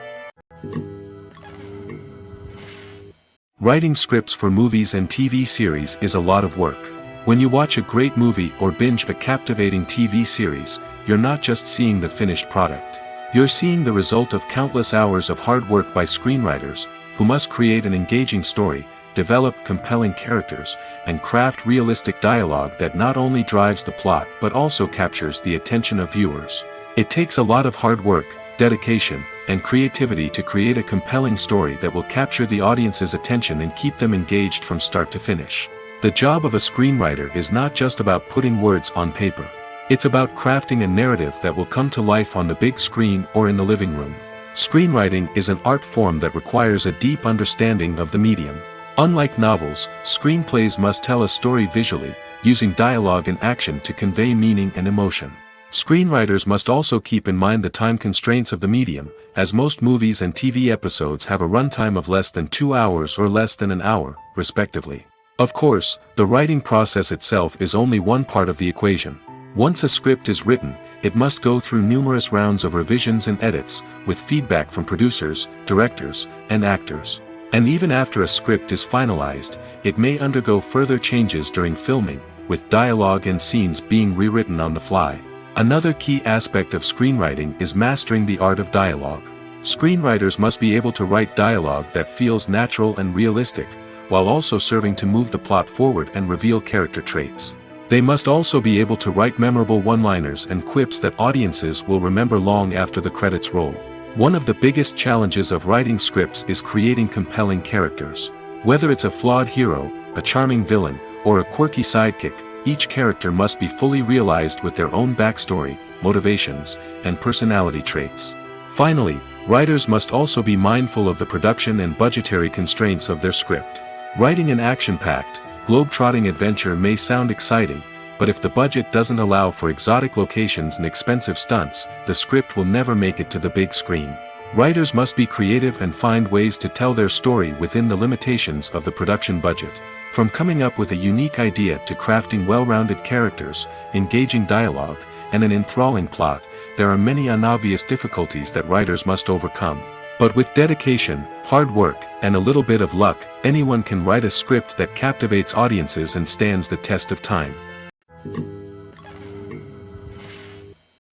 [SPEAKER 2] Writing scripts for movies and TV series is a lot of work. When you watch a great movie or binge a captivating TV series, you're not just seeing the finished product. You're seeing the result of countless hours of hard work by screenwriters, who must create an engaging story, develop compelling characters, and craft realistic dialogue that not only drives the plot but also captures the attention of viewers. It takes a lot of hard work, dedication, and creativity to create a compelling story that will capture the audience's attention and keep them engaged from start to finish. The job of a screenwriter is not just about putting words on paper. It's about crafting a narrative that will come to life on the big screen or in the living room. Screenwriting is an art form that requires a deep understanding of the medium. Unlike novels, screenplays must tell a story visually, using dialogue and action to convey meaning and emotion. Screenwriters must also keep in mind the time constraints of the medium, as most movies and TV episodes have a runtime of less than 2 hours or less than an hour, respectively. Of course, the writing process itself is only one part of the equation. Once a script is written, it must go through numerous rounds of revisions and edits, with feedback from producers, directors, and actors. And even after a script is finalized, it may undergo further changes during filming, with dialogue and scenes being rewritten on the fly. Another key aspect of screenwriting is mastering the art of dialogue. Screenwriters must be able to write dialogue that feels natural and realistic, while also serving to move the plot forward and reveal character traits. They must also be able to write memorable one-liners and quips that audiences will remember long after the credits roll. One of the biggest challenges of writing scripts is creating compelling characters. Whether it's a flawed hero, a charming villain, or a quirky sidekick, each character must be fully realized with their own backstory, motivations, and personality traits. Finally, writers must also be mindful of the production and budgetary constraints of their script. Writing an action-packed, globe-trotting adventure may sound exciting, but if the budget doesn't allow for exotic locations and expensive stunts, the script will never make it to the big screen. Writers must be creative and find ways to tell their story within the limitations of the production budget. From coming up with a unique idea to crafting well-rounded characters, engaging dialogue, and an enthralling plot, there are many unobvious difficulties that writers must overcome. But with dedication, hard work, and a little bit of luck, anyone can write a script that captivates audiences and stands the test of time.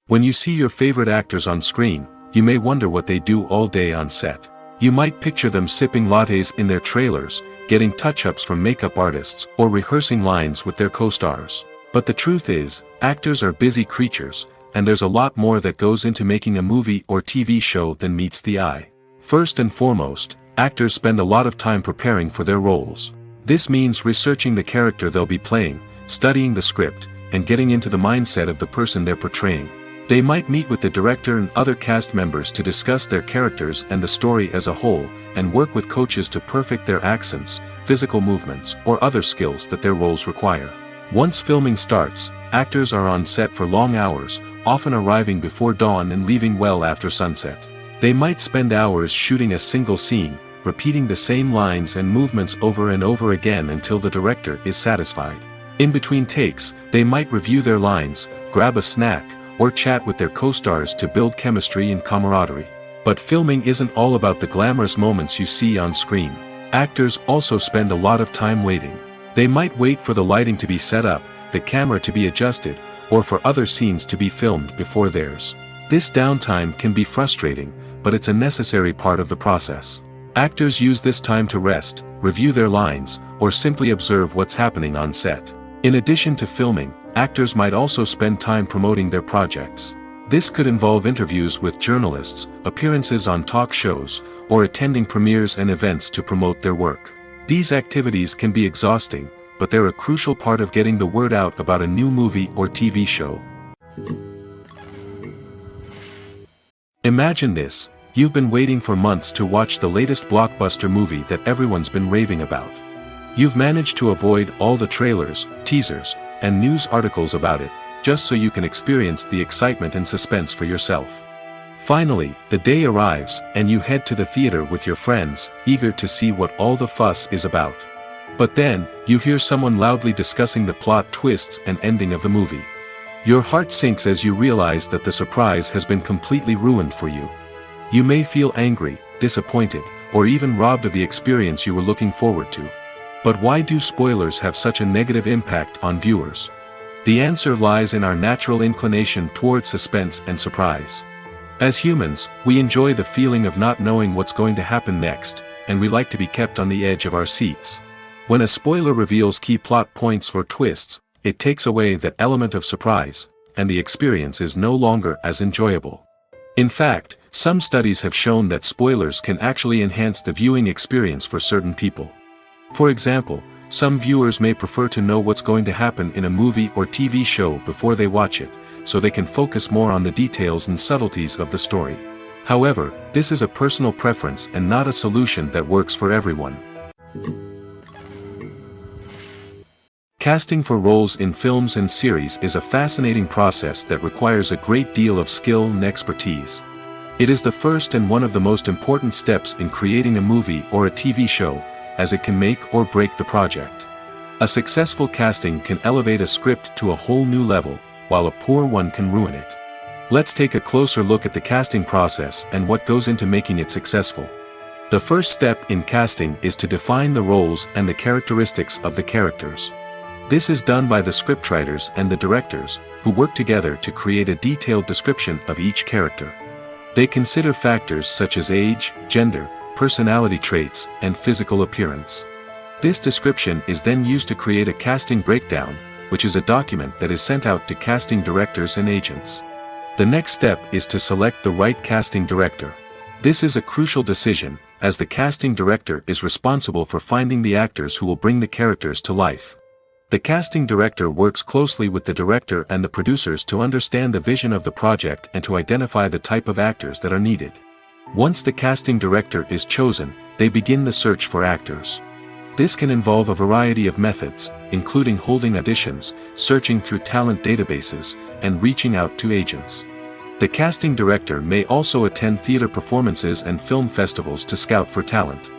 [SPEAKER 2] When you see your favorite actors on screen, you may wonder what they do all day on set. You might picture them sipping lattes in their trailers, getting touch-ups from makeup artists, or rehearsing lines with their co-stars. But the truth is, actors are busy creatures, and there's a lot more that goes into making a movie or TV show than meets the eye. First and foremost, actors spend a lot of time preparing for their roles. This means researching the character they'll be playing, studying the script, and getting into the mindset of the person they're portraying. They might meet with the director and other cast members to discuss their characters and the story as a whole, and work with coaches to perfect their accents, physical movements, or other skills that their roles require. Once filming starts, actors are on set for long hours, often arriving before dawn and leaving well after sunset. They might spend hours shooting a single scene, repeating the same lines and movements over and over again until the director is satisfied. In between takes, they might review their lines, grab a snack, or chat with their co-stars to build chemistry and camaraderie. But filming isn't all about the glamorous moments you see on screen. Actors also spend a lot of time waiting. They might wait for the lighting to be set up, the camera to be adjusted, or for other scenes to be filmed before theirs. This downtime can be frustrating, but it's a necessary part of the process. Actors use this time to rest, review their lines, or simply observe what's happening on set. In addition to filming, actors might also spend time promoting their projects. This could involve interviews with journalists, appearances on talk shows, or attending premieres and events to promote their work. These activities can be exhausting, but they're a crucial part of getting the word out about a new movie or TV show. Imagine this: you've been waiting for months to watch the latest blockbuster movie that everyone's been raving about. You've managed to avoid all the trailers, teasers, and news articles about it, just so you can experience the excitement and suspense for yourself. Finally, the day arrives, and you head to the theater with your friends, eager to see what all the fuss is about. But then, you hear someone loudly discussing the plot twists and ending of the movie. Your heart sinks as you realize that the surprise has been completely ruined for you. You may feel angry, disappointed, or even robbed of the experience you were looking forward to. But why do spoilers have such a negative impact on viewers? The answer lies in our natural inclination towards suspense and surprise. As humans, we enjoy the feeling of not knowing what's going to happen next, and we like to be kept on the edge of our seats. When a spoiler reveals key plot points or twists, it takes away that element of surprise, and the experience is no longer as enjoyable. In fact, some studies have shown that spoilers can actually enhance the viewing experience for certain people. For example, some viewers may prefer to know what's going to happen in a movie or TV show before they watch it, so they can focus more on the details and subtleties of the story. However, this is a personal preference and not a solution that works for everyone. Casting for roles in films and series is a fascinating process that requires a great deal of skill and expertise. It is the first and one of the most important steps in creating a movie or a TV show, as it can make or break the project. A successful casting can elevate a script to a whole new level, while a poor one can ruin it. Let's take a closer look at the casting process and what goes into making it successful. The first step in casting is to define the roles and the characteristics of the characters. This is done by the scriptwriters and the directors, who work together to create a detailed description of each character. They consider factors such as age, gender, personality traits, and physical appearance. This description is then used to create a casting breakdown, which is a document that is sent out to casting directors and agents. The next step is to select the right casting director. This is a crucial decision, as the casting director is responsible for finding the actors who will bring the characters to life. The casting director works closely with the director and the producers to understand the vision of the project and to identify the type of actors that are needed. Once the casting director is chosen, they begin the search for actors. This can involve a variety of methods, including holding auditions, searching through talent databases, and reaching out to agents. The casting director may also attend theater performances and film festivals to scout for talent.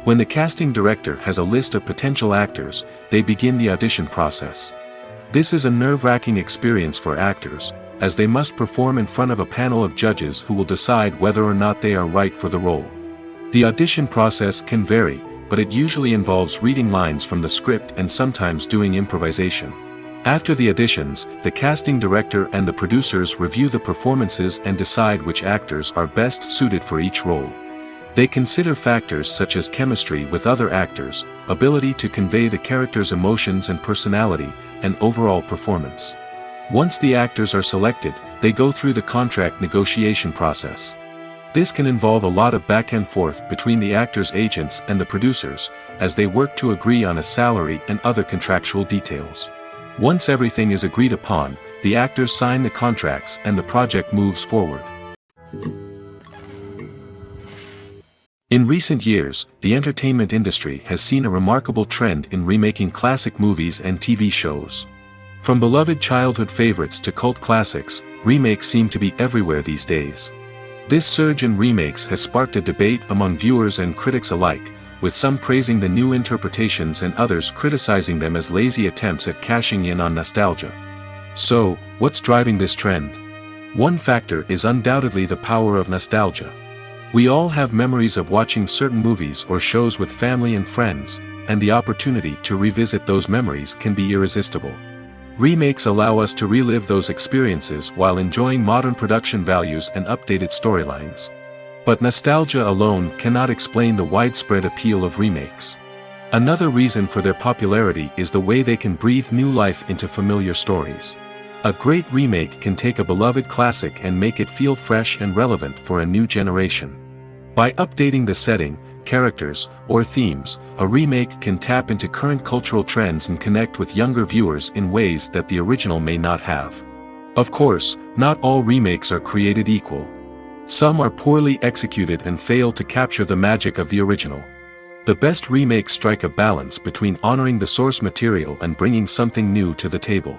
[SPEAKER 2] When the casting director has a list of potential actors, they begin the audition process. This is a nerve-wracking experience for actors, as they must perform in front of a panel of judges who will decide whether or not they are right for the role. The audition process can vary, but it usually involves reading lines from the script and sometimes doing improvisation. After the auditions, the casting director and the producers review the performances and decide which actors are best suited for each role. They consider factors such as chemistry with other actors, ability to convey the character's emotions and personality, and overall performance. Once the actors are selected, they go through the contract negotiation process. This can involve a lot of back and forth between the actors' agents and the producers, as they work to agree on a salary and other contractual details. Once everything is agreed upon, the actors sign the contracts and the project moves forward. In recent years, the entertainment industry has seen a remarkable trend in remaking classic movies and TV shows. From beloved childhood favorites to cult classics, remakes seem to be everywhere these days. This surge in remakes has sparked a debate among viewers and critics alike, with some praising the new interpretations and others criticizing them as lazy attempts at cashing in on nostalgia. So, what's driving this trend? One factor is undoubtedly the power of nostalgia. We all have memories of watching certain movies or shows with family and friends, and the opportunity to revisit those memories can be irresistible. Remakes allow us to relive those experiences while enjoying modern production values and updated storylines. But nostalgia alone cannot explain the widespread appeal of remakes. Another reason for their popularity is the way they can breathe new life into familiar stories. A great remake can take a beloved classic and make it feel fresh and relevant for a new generation. By updating the setting, characters, or themes, a remake can tap into current cultural trends and connect with younger viewers in ways that the original may not have. Of course, not all remakes are created equal. Some are poorly executed and fail to capture the magic of the original. The best remakes strike a balance between honoring the source material and bringing something new to the table.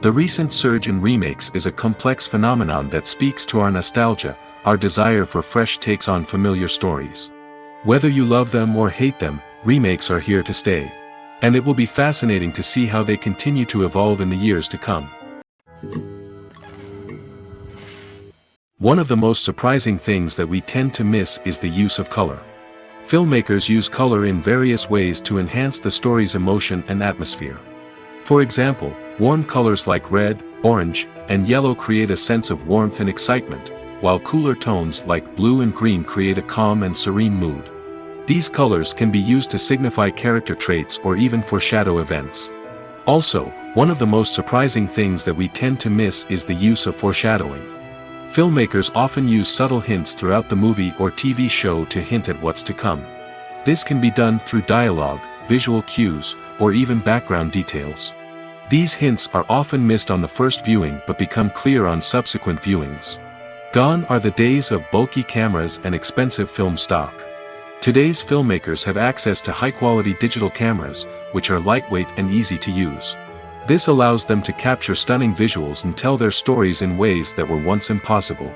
[SPEAKER 2] The recent surge in remakes is a complex phenomenon that speaks to our nostalgia, our desire for fresh takes on familiar stories. Whether you love them or hate them, remakes are here to stay. And it will be fascinating to see how they continue to evolve in the years to come. One of the most surprising things that we tend to miss is the use of color. Filmmakers use color in various ways to enhance the story's emotion and atmosphere. For example, warm colors like red, orange, and yellow create a sense of warmth and excitement, while cooler tones like blue and green create a calm and serene mood. These colors can be used to signify character traits or even foreshadow events. Also, one of the most surprising things that we tend to miss is the use of foreshadowing. Filmmakers often use subtle hints throughout the movie or TV show to hint at what's to come. This can be done through dialogue, visual cues, or even background details. These hints are often missed on the first viewing but become clear on subsequent viewings. Gone are the days of bulky cameras and expensive film stock. Today's filmmakers have access to high-quality digital cameras, which are lightweight and easy to use. This allows them to capture stunning visuals and tell their stories in ways that were once impossible.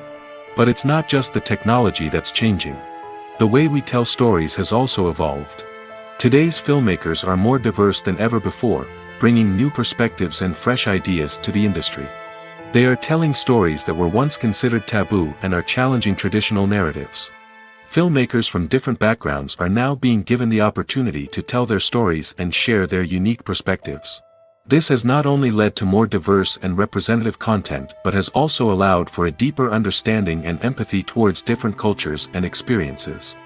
[SPEAKER 2] But it's not just the technology that's changing. The way we tell stories has also evolved. Today's filmmakers are more diverse than ever before, bringing new perspectives and fresh ideas to the industry. They are telling stories that were once considered taboo and are challenging traditional narratives. Filmmakers from different backgrounds are now being given the opportunity to tell their stories and share their unique perspectives. This has not only led to more diverse and representative content but has also allowed for a deeper understanding and empathy towards different cultures and experiences.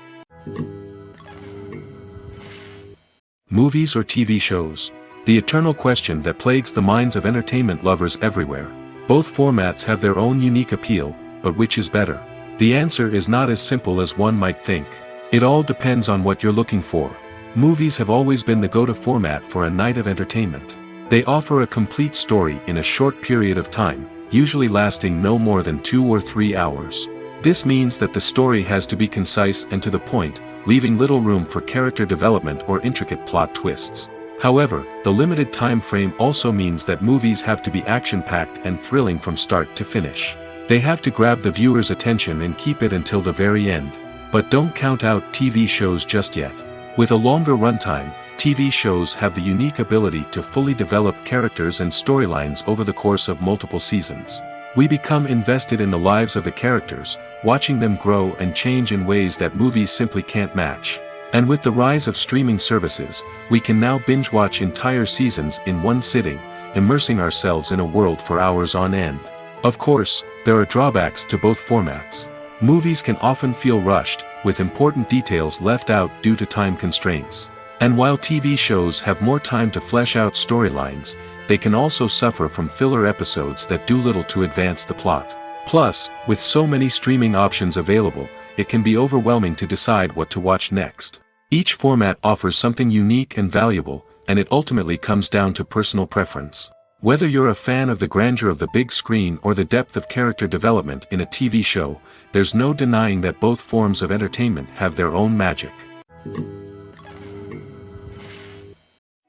[SPEAKER 2] Movies or TV shows? The eternal question that plagues the minds of entertainment lovers everywhere. Both formats have their own unique appeal, but which is better? The answer is not as simple as one might think. It all depends on what you're looking for. Movies have always been the go-to format for a night of entertainment. They offer a complete story in a short period of time, usually lasting no more than 2 or 3 hours. This means that the story has to be concise and to the point, leaving little room for character development or intricate plot twists. However, the limited time frame also means that movies have to be action-packed and thrilling from start to finish. They have to grab the viewer's attention and keep it until the very end. But don't count out TV shows just yet. With a longer runtime, TV shows have the unique ability to fully develop characters and storylines over the course of multiple seasons. We become invested in the lives of the characters, watching them grow and change in ways that movies simply can't match. And with the rise of streaming services, we can now binge-watch entire seasons in one sitting, immersing ourselves in a world for hours on end. Of course, there are drawbacks to both formats. Movies can often feel rushed, with important details left out due to time constraints. And while TV shows have more time to flesh out storylines, they can also suffer from filler episodes that do little to advance the plot. Plus, with so many streaming options available, it can be overwhelming to decide what to watch next. Each format offers something unique and valuable, and it ultimately comes down to personal preference. Whether you're a fan of the grandeur of the big screen or the depth of character development in a TV show, there's no denying that both forms of entertainment have their own magic.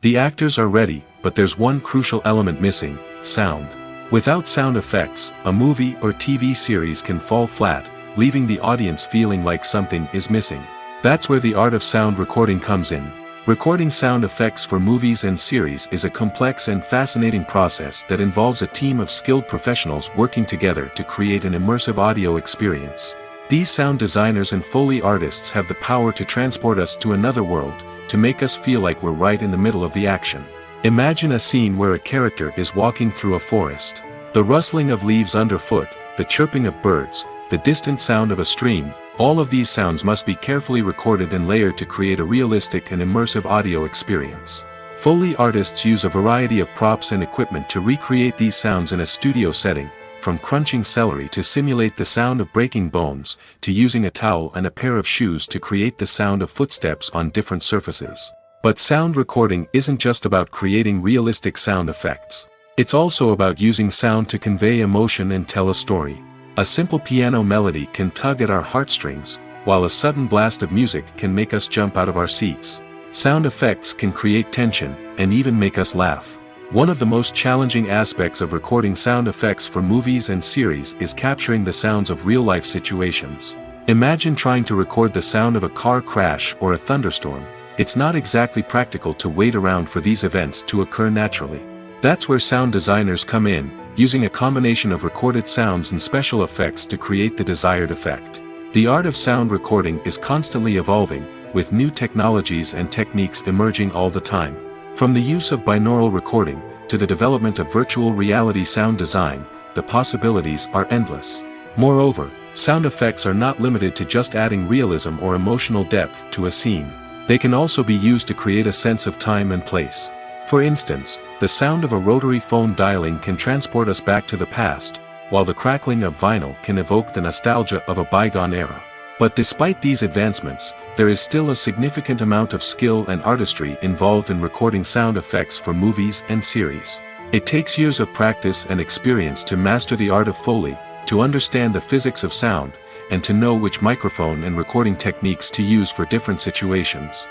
[SPEAKER 2] The actors are ready, but there's one crucial element missing: sound. Without sound effects, a movie or TV series can fall flat, leaving the audience feeling like something is missing. That's where the art of sound recording comes in. Recording sound effects for movies and series is a complex and fascinating process that involves a team of skilled professionals working together to create an immersive audio experience. These sound designers and Foley artists have the power to transport us to another world, to make us feel like we're right in the middle of the action. Imagine a scene where a character is walking through a forest. The rustling of leaves underfoot, the chirping of birds, the distant sound of a stream, all of these sounds must be carefully recorded and layered to create a realistic and immersive audio experience. Foley artists use a variety of props and equipment to recreate these sounds in a studio setting, from crunching celery to simulate the sound of breaking bones, to using a towel and a pair of shoes to create the sound of footsteps on different surfaces. But sound recording isn't just about creating realistic sound effects. It's also about using sound to convey emotion and tell a story. A simple piano melody can tug at our heartstrings, while a sudden blast of music can make us jump out of our seats. Sound effects can create tension, and even make us laugh. One of the most challenging aspects of recording sound effects for movies and series is capturing the sounds of real-life situations. Imagine trying to record the sound of a car crash or a thunderstorm. It's not exactly practical to wait around for these events to occur naturally. That's where sound designers come in, using a combination of recorded sounds and special effects to create the desired effect. The art of sound recording is constantly evolving, with new technologies and techniques emerging all the time. From the use of binaural recording, to the development of virtual reality sound design, the possibilities are endless. Moreover, sound effects are not limited to just adding realism or emotional depth to a scene. They can also be used to create a sense of time and place. For instance, the sound of a rotary phone dialing can transport us back to the past, while the crackling of vinyl can evoke the nostalgia of a bygone era. But despite these advancements, there is still a significant amount of skill and artistry involved in recording sound effects for movies and series. It takes years of practice and experience to master the art of Foley, to understand the physics of sound, and to know which microphone and recording techniques to use for different situations.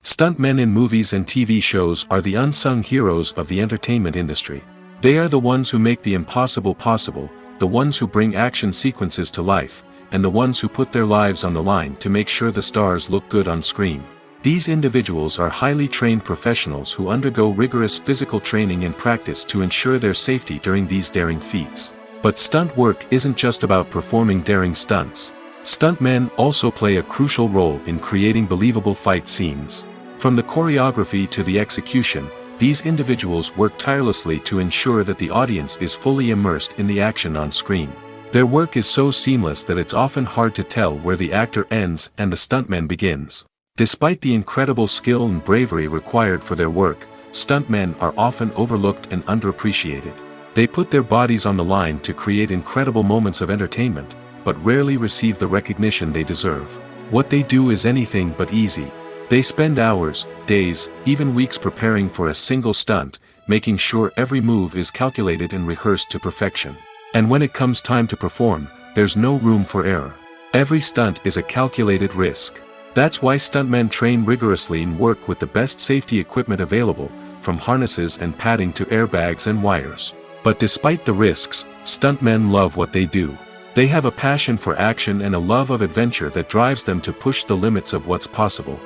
[SPEAKER 2] Stuntmen in movies and TV shows are the unsung heroes of the entertainment industry. They are the ones who make the impossible possible, the ones who bring action sequences to life, and the ones who put their lives on the line to make sure the stars look good on screen. These individuals are highly trained professionals who undergo rigorous physical training and practice to ensure their safety during these daring feats. But stunt work isn't just about performing daring stunts. Stuntmen also play a crucial role in creating believable fight scenes. From the choreography to the execution, these individuals work tirelessly to ensure that the audience is fully immersed in the action on screen. Their work is so seamless that it's often hard to tell where the actor ends and the stuntman begins. Despite the incredible skill and bravery required for their work, stuntmen are often overlooked and underappreciated. They put their bodies on the line to create incredible moments of entertainment, but rarely receive the recognition they deserve. What they do is anything but easy. They spend hours, days, even weeks preparing for a single stunt, making sure every move is calculated and rehearsed to perfection. And when it comes time to perform, there's no room for error. Every stunt is a calculated risk. That's why stuntmen train rigorously and work with the best safety equipment available, from harnesses and padding to airbags and wires. But despite the risks, stuntmen love what they do. They have a passion for action and a love of adventure that drives them to push the limits of what's possible.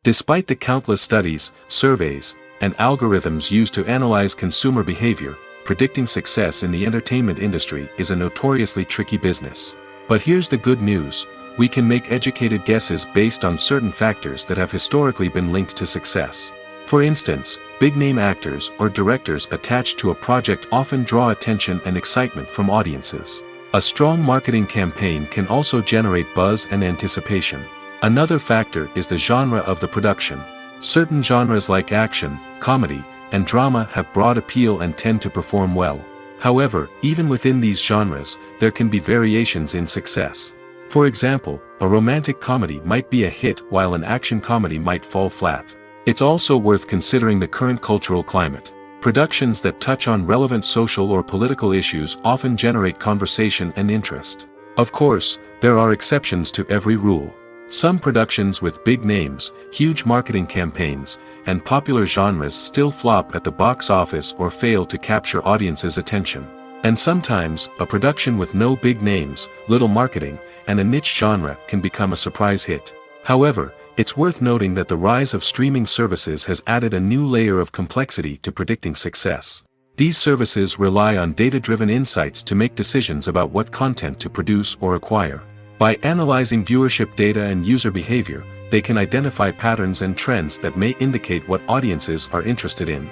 [SPEAKER 2] Despite the countless studies, surveys, and algorithms used to analyze consumer behavior, predicting success in the entertainment industry is a notoriously tricky business. But here's the good news: we can make educated guesses based on certain factors that have historically been linked to success. For instance, big-name actors or directors attached to a project often draw attention and excitement from audiences. A strong marketing campaign can also generate buzz and anticipation. Another factor is the genre of the production. Certain genres like action, comedy, and drama have broad appeal and tend to perform well. However, even within these genres, there can be variations in success. For example, a romantic comedy might be a hit while an action comedy might fall flat. It's also worth considering the current cultural climate. Productions that touch on relevant social or political issues often generate conversation and interest. Of course, there are exceptions to every rule. Some productions with big names, huge marketing campaigns, and popular genres still flop at the box office or fail to capture audiences' attention. And sometimes, a production with no big names, little marketing, and a niche genre can become a surprise hit. However, it's worth noting that the rise of streaming services has added a new layer of complexity to predicting success. These services rely on data-driven insights to make decisions about what content to produce or acquire. By analyzing viewership data and user behavior, they can identify patterns and trends that may indicate what audiences are interested in.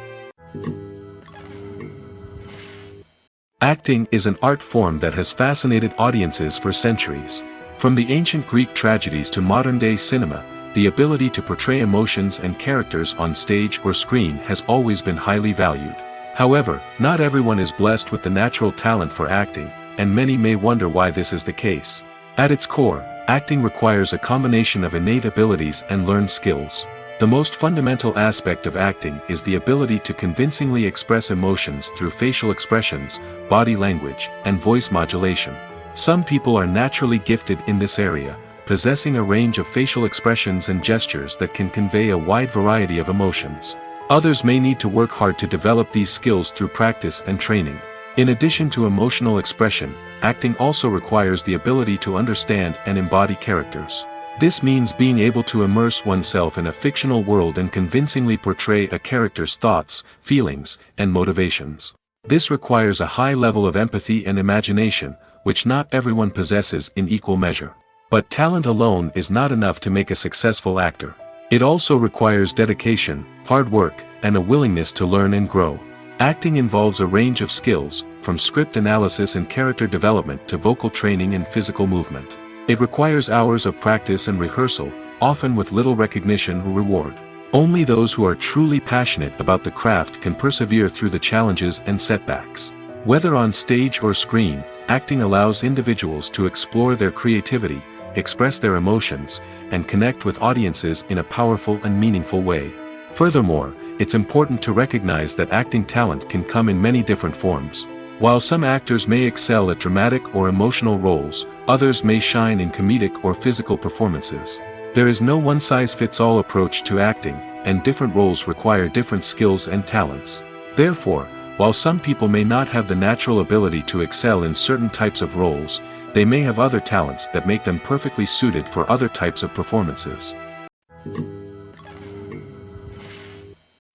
[SPEAKER 2] Acting is an art form that has fascinated audiences for centuries. From the ancient Greek tragedies to modern-day cinema, the ability to portray emotions and characters on stage or screen has always been highly valued. However, not everyone is blessed with the natural talent for acting, and many may wonder why this is the case. At its core, acting requires a combination of innate abilities and learned skills. The most fundamental aspect of acting is the ability to convincingly express emotions through facial expressions, body language, and voice modulation. Some people are naturally gifted in this area, possessing a range of facial expressions and gestures that can convey a wide variety of emotions. Others may need to work hard to develop these skills through practice and training. In addition to emotional expression, acting also requires the ability to understand and embody characters. This means being able to immerse oneself in a fictional world and convincingly portray a character's thoughts, feelings, and motivations. This requires a high level of empathy and imagination, which not everyone possesses in equal measure. But talent alone is not enough to make a successful actor. It also requires dedication, hard work, and a willingness to learn and grow. Acting involves a range of skills, from script analysis and character development to vocal training and physical movement. It requires hours of practice and rehearsal, often with little recognition or reward. Only those who are truly passionate about the craft can persevere through the challenges and setbacks. Whether on stage or screen, acting allows individuals to explore their creativity, express their emotions, and connect with audiences in a powerful and meaningful way. Furthermore, it's important to recognize that acting talent can come in many different forms. While some actors may excel at dramatic or emotional roles, others may shine in comedic or physical performances. There is no one-size-fits-all approach to acting, and different roles require different skills and talents. Therefore, while some people may not have the natural ability to excel in certain types of roles, they may have other talents that make them perfectly suited for other types of performances.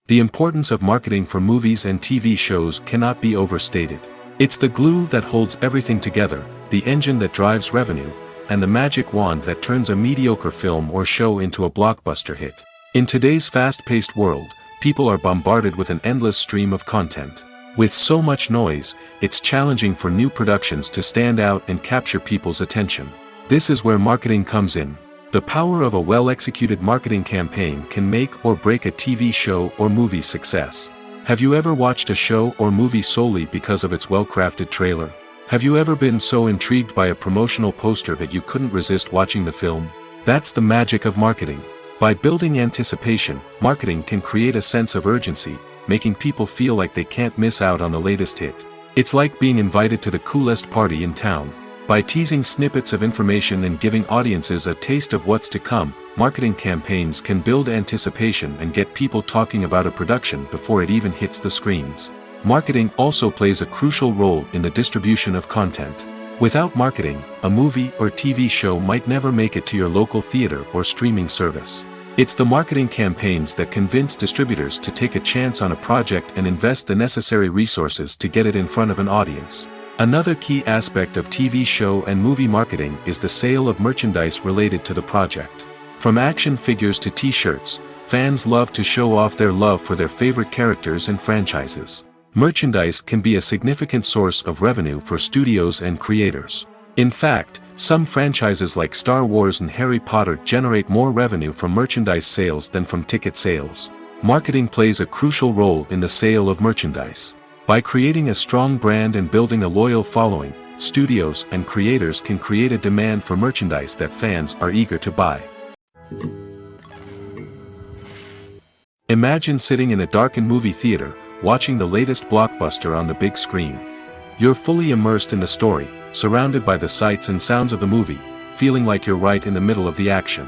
[SPEAKER 2] The importance of marketing for movies and TV shows cannot be overstated. It's the glue that holds everything together, the engine that drives revenue, and the magic wand that turns a mediocre film or show into a blockbuster hit. In today's fast-paced world, people are bombarded with an endless stream of content. With so much noise, it's challenging for new productions to stand out and capture people's attention. This is where marketing comes in. The power of a well-executed marketing campaign can make or break a TV show or movie's success. Have you ever watched a show or movie solely because of its well-crafted trailer? Have you ever been so intrigued by a promotional poster that you couldn't resist watching the film? That's the magic of marketing. By building anticipation, marketing can create a sense of urgency, making people feel like they can't miss out on the latest hit. It's like being invited to the coolest party in town. By teasing snippets of information and giving audiences a taste of what's to come, marketing campaigns can build anticipation and get people talking about a production before it even hits the screens. Marketing also plays a crucial role in the distribution of content. Without marketing, a movie or TV show might never make it to your local theater or streaming service. It's the marketing campaigns that convince distributors to take a chance on a project and invest the necessary resources to get it in front of an audience. Another key aspect of TV show and movie marketing is the sale of merchandise related to the project. From action figures to t-shirts, fans love to show off their love for their favorite characters and franchises. Merchandise can be a significant source of revenue for studios and creators. In fact, some franchises like Star Wars and Harry Potter generate more revenue from merchandise sales than from ticket sales. Marketing plays a crucial role in the sale of merchandise. By creating a strong brand and building a loyal following, studios and creators can create a demand for merchandise that fans are eager to buy. Imagine sitting in a darkened movie theater, watching the latest blockbuster on the big screen. You're fully immersed in the story, surrounded by the sights and sounds of the movie, feeling like you're right in the middle of the action.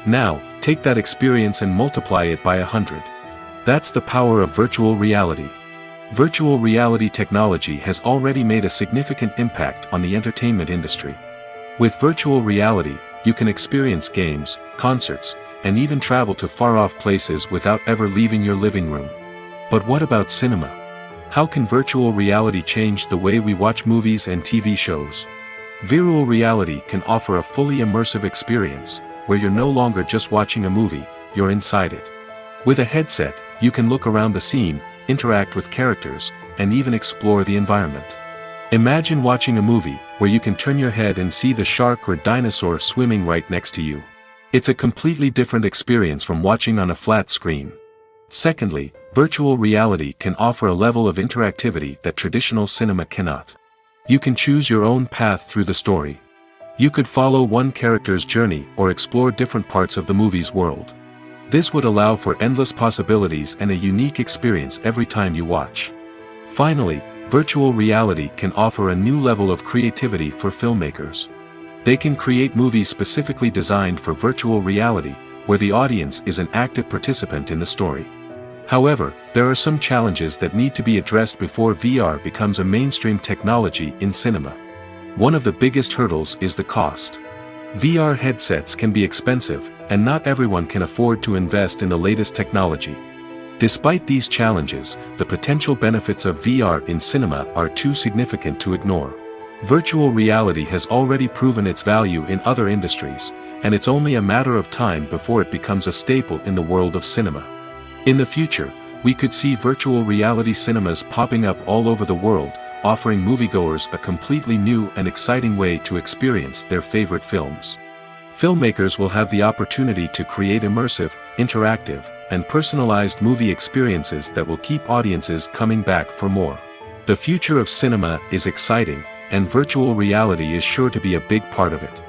[SPEAKER 2] Now, take that experience and multiply it by 100. That's the power of virtual reality. Virtual reality technology has already made a significant impact on the entertainment industry. With virtual reality, you can experience games, concerts, and even travel to far-off places without ever leaving your living room. But what about cinema? How can virtual reality change the way we watch movies and TV shows? Virtual reality can offer a fully immersive experience, where you're no longer just watching a movie, you're inside it. With a headset, you can look around the scene, interact with characters, and even explore the environment. Imagine watching a movie, where you can turn your head and see the shark or dinosaur swimming right next to you. It's a completely different experience from watching on a flat screen. Secondly, virtual reality can offer a level of interactivity that traditional cinema cannot. You can choose your own path through the story. You could follow one character's journey or explore different parts of the movie's world. This would allow for endless possibilities and a unique experience every time you watch. Finally, virtual reality can offer a new level of creativity for filmmakers. They can create movies specifically designed for virtual reality, where the audience is an active participant in the story. However, there are some challenges that need to be addressed before VR becomes a mainstream technology in cinema. One of the biggest hurdles is the cost. VR headsets can be expensive, and not everyone can afford to invest in the latest technology. Despite these challenges, the potential benefits of VR in cinema are too significant to ignore. Virtual reality has already proven its value in other industries, and it's only a matter of time before it becomes a staple in the world of cinema. In the future, we could see virtual reality cinemas popping up all over the world, offering moviegoers a completely new and exciting way to experience their favorite films. Filmmakers will have the opportunity to create immersive, interactive, and personalized movie experiences that will keep audiences coming back for more. The future of cinema is exciting, and virtual reality is sure to be a big part of it.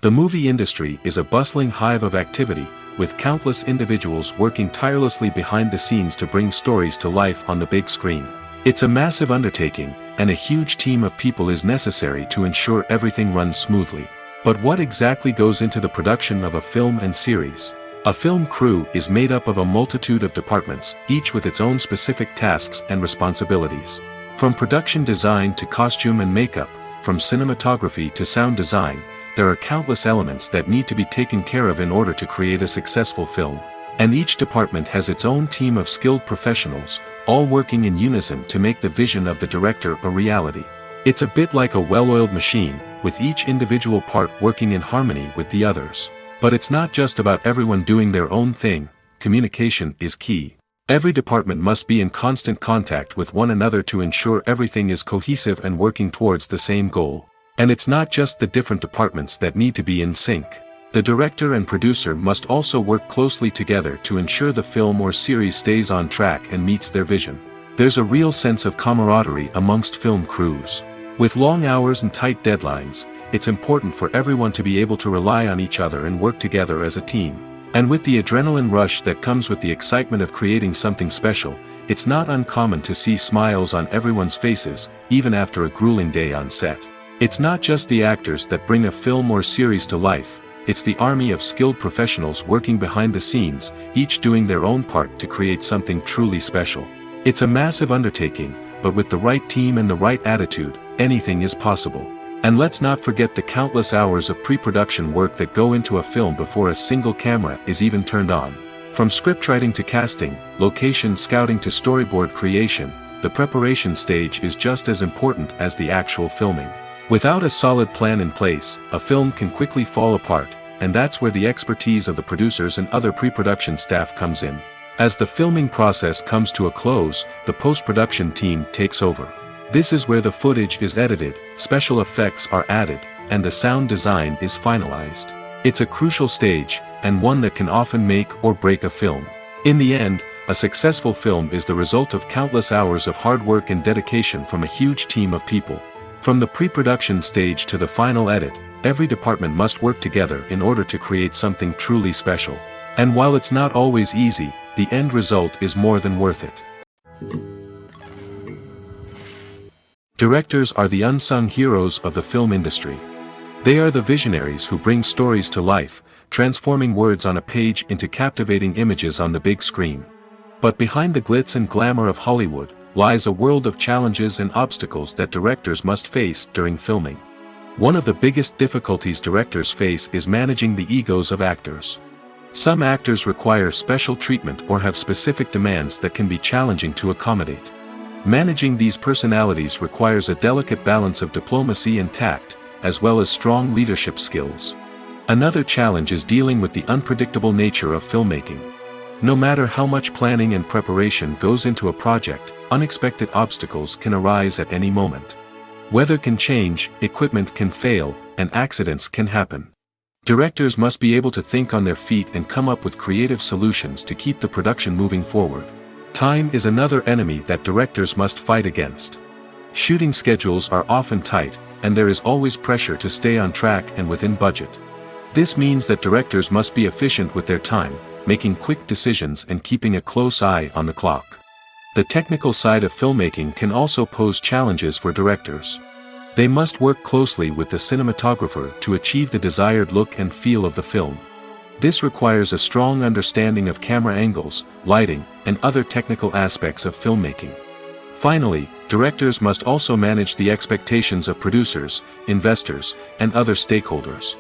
[SPEAKER 2] The movie industry is a bustling hive of activity, with countless individuals working tirelessly behind the scenes to bring stories to life on the big screen. It's a massive undertaking, and a huge team of people is necessary to ensure everything runs smoothly. But what exactly goes into the production of a film and series? A film crew is made up of a multitude of departments, each with its own specific tasks and responsibilities. From production design to costume and makeup, from cinematography to sound design, there are countless elements that need to be taken care of in order to create a successful film. And each department has its own team of skilled professionals, all working in unison to make the vision of the director a reality. It's a bit like a well-oiled machine, with each individual part working in harmony with the others. But it's not just about everyone doing their own thing, communication is key. Every department must be in constant contact with one another to ensure everything is cohesive and working towards the same goal. And it's not just the different departments that need to be in sync. The director and producer must also work closely together to ensure the film or series stays on track and meets their vision. There's a real sense of camaraderie amongst film crews. With long hours and tight deadlines, it's important for everyone to be able to rely on each other and work together as a team. And with the adrenaline rush that comes with the excitement of creating something special, it's not uncommon to see smiles on everyone's faces, even after a grueling day on set. It's not just the actors that bring a film or series to life, it's the army of skilled professionals working behind the scenes, each doing their own part to create something truly special. It's a massive undertaking, but with the right team and the right attitude, anything is possible. And let's not forget the countless hours of pre-production work that go into a film before a single camera is even turned on. From scriptwriting to casting, location scouting to storyboard creation, the preparation stage is just as important as the actual filming. Without a solid plan in place, a film can quickly fall apart, and that's where the expertise of the producers and other pre-production staff comes in. As the filming process comes to a close, the post-production team takes over. This is where the footage is edited, special effects are added, and the sound design is finalized. It's a crucial stage, and one that can often make or break a film. In the end, a successful film is the result of countless hours of hard work and dedication from a huge team of people. From the pre-production stage to the final edit, every department must work together in order to create something truly special. And while it's not always easy, the end result is more than worth it. Directors are the unsung heroes of the film industry. They are the visionaries who bring stories to life, transforming words on a page into captivating images on the big screen. But behind the glitz and glamour of Hollywood, lies a world of challenges and obstacles that directors must face during filming. One of the biggest difficulties directors face is managing the egos of actors. Some actors require special treatment or have specific demands that can be challenging to accommodate. Managing these personalities requires a delicate balance of diplomacy and tact, as well as strong leadership skills. Another challenge is dealing with the unpredictable nature of filmmaking. No matter how much planning and preparation goes into a project, unexpected obstacles can arise at any moment. Weather can change, equipment can fail, and accidents can happen. Directors must be able to think on their feet and come up with creative solutions to keep the production moving forward. Time is another enemy that directors must fight against. Shooting schedules are often tight, and there is always pressure to stay on track and within budget. This means that directors must be efficient with their time, making quick decisions and keeping a close eye on the clock. The technical side of filmmaking can also pose challenges for directors. They must work closely with the cinematographer to achieve the desired look and feel of the film. This requires a strong understanding of camera angles, lighting, and other technical aspects of filmmaking. Finally, directors must also manage the expectations of producers, investors, and other stakeholders.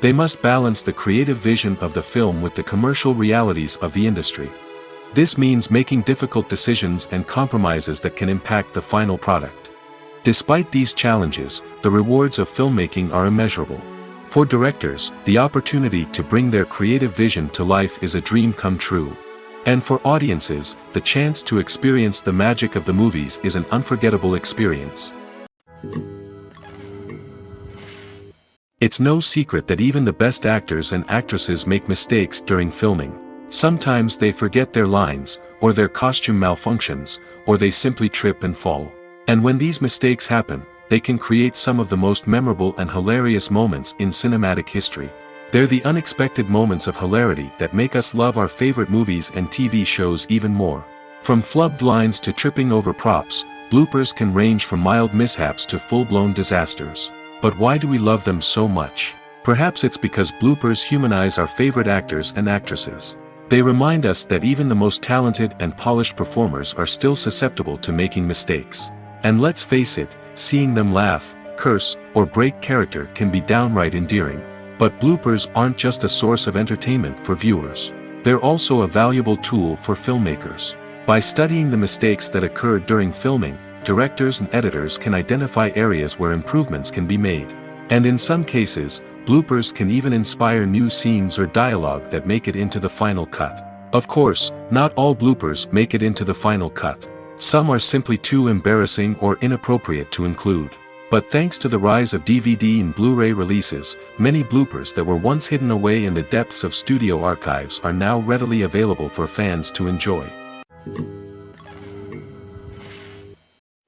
[SPEAKER 2] They must balance the creative vision of the film with the commercial realities of the industry. This means making difficult decisions and compromises that can impact the final product. Despite these challenges, the rewards of filmmaking are immeasurable. For directors, the opportunity to bring their creative vision to life is a dream come true. And for audiences, the chance to experience the magic of the movies is an unforgettable experience. It's no secret that even the best actors and actresses make mistakes during filming. Sometimes they forget their lines, or their costume malfunctions, or they simply trip and fall. And when these mistakes happen, they can create some of the most memorable and hilarious moments in cinematic history. They're the unexpected moments of hilarity that make us love our favorite movies and TV shows even more. From flubbed lines to tripping over props, bloopers can range from mild mishaps to full-blown disasters. But why do we love them so much? Perhaps it's because bloopers humanize our favorite actors and actresses. They remind us that even the most talented and polished performers are still susceptible to making mistakes. And let's face it, seeing them laugh, curse, or break character can be downright endearing. But bloopers aren't just a source of entertainment for viewers. They're also a valuable tool for filmmakers. By studying the mistakes that occurred during filming, directors and editors can identify areas where improvements can be made. And in some cases, bloopers can even inspire new scenes or dialogue that make it into the final cut. Of course, not all bloopers make it into the final cut. Some are simply too embarrassing or inappropriate to include. But thanks to the rise of DVD and Blu-ray releases, many bloopers that were once hidden away in the depths of studio archives are now readily available for fans to enjoy.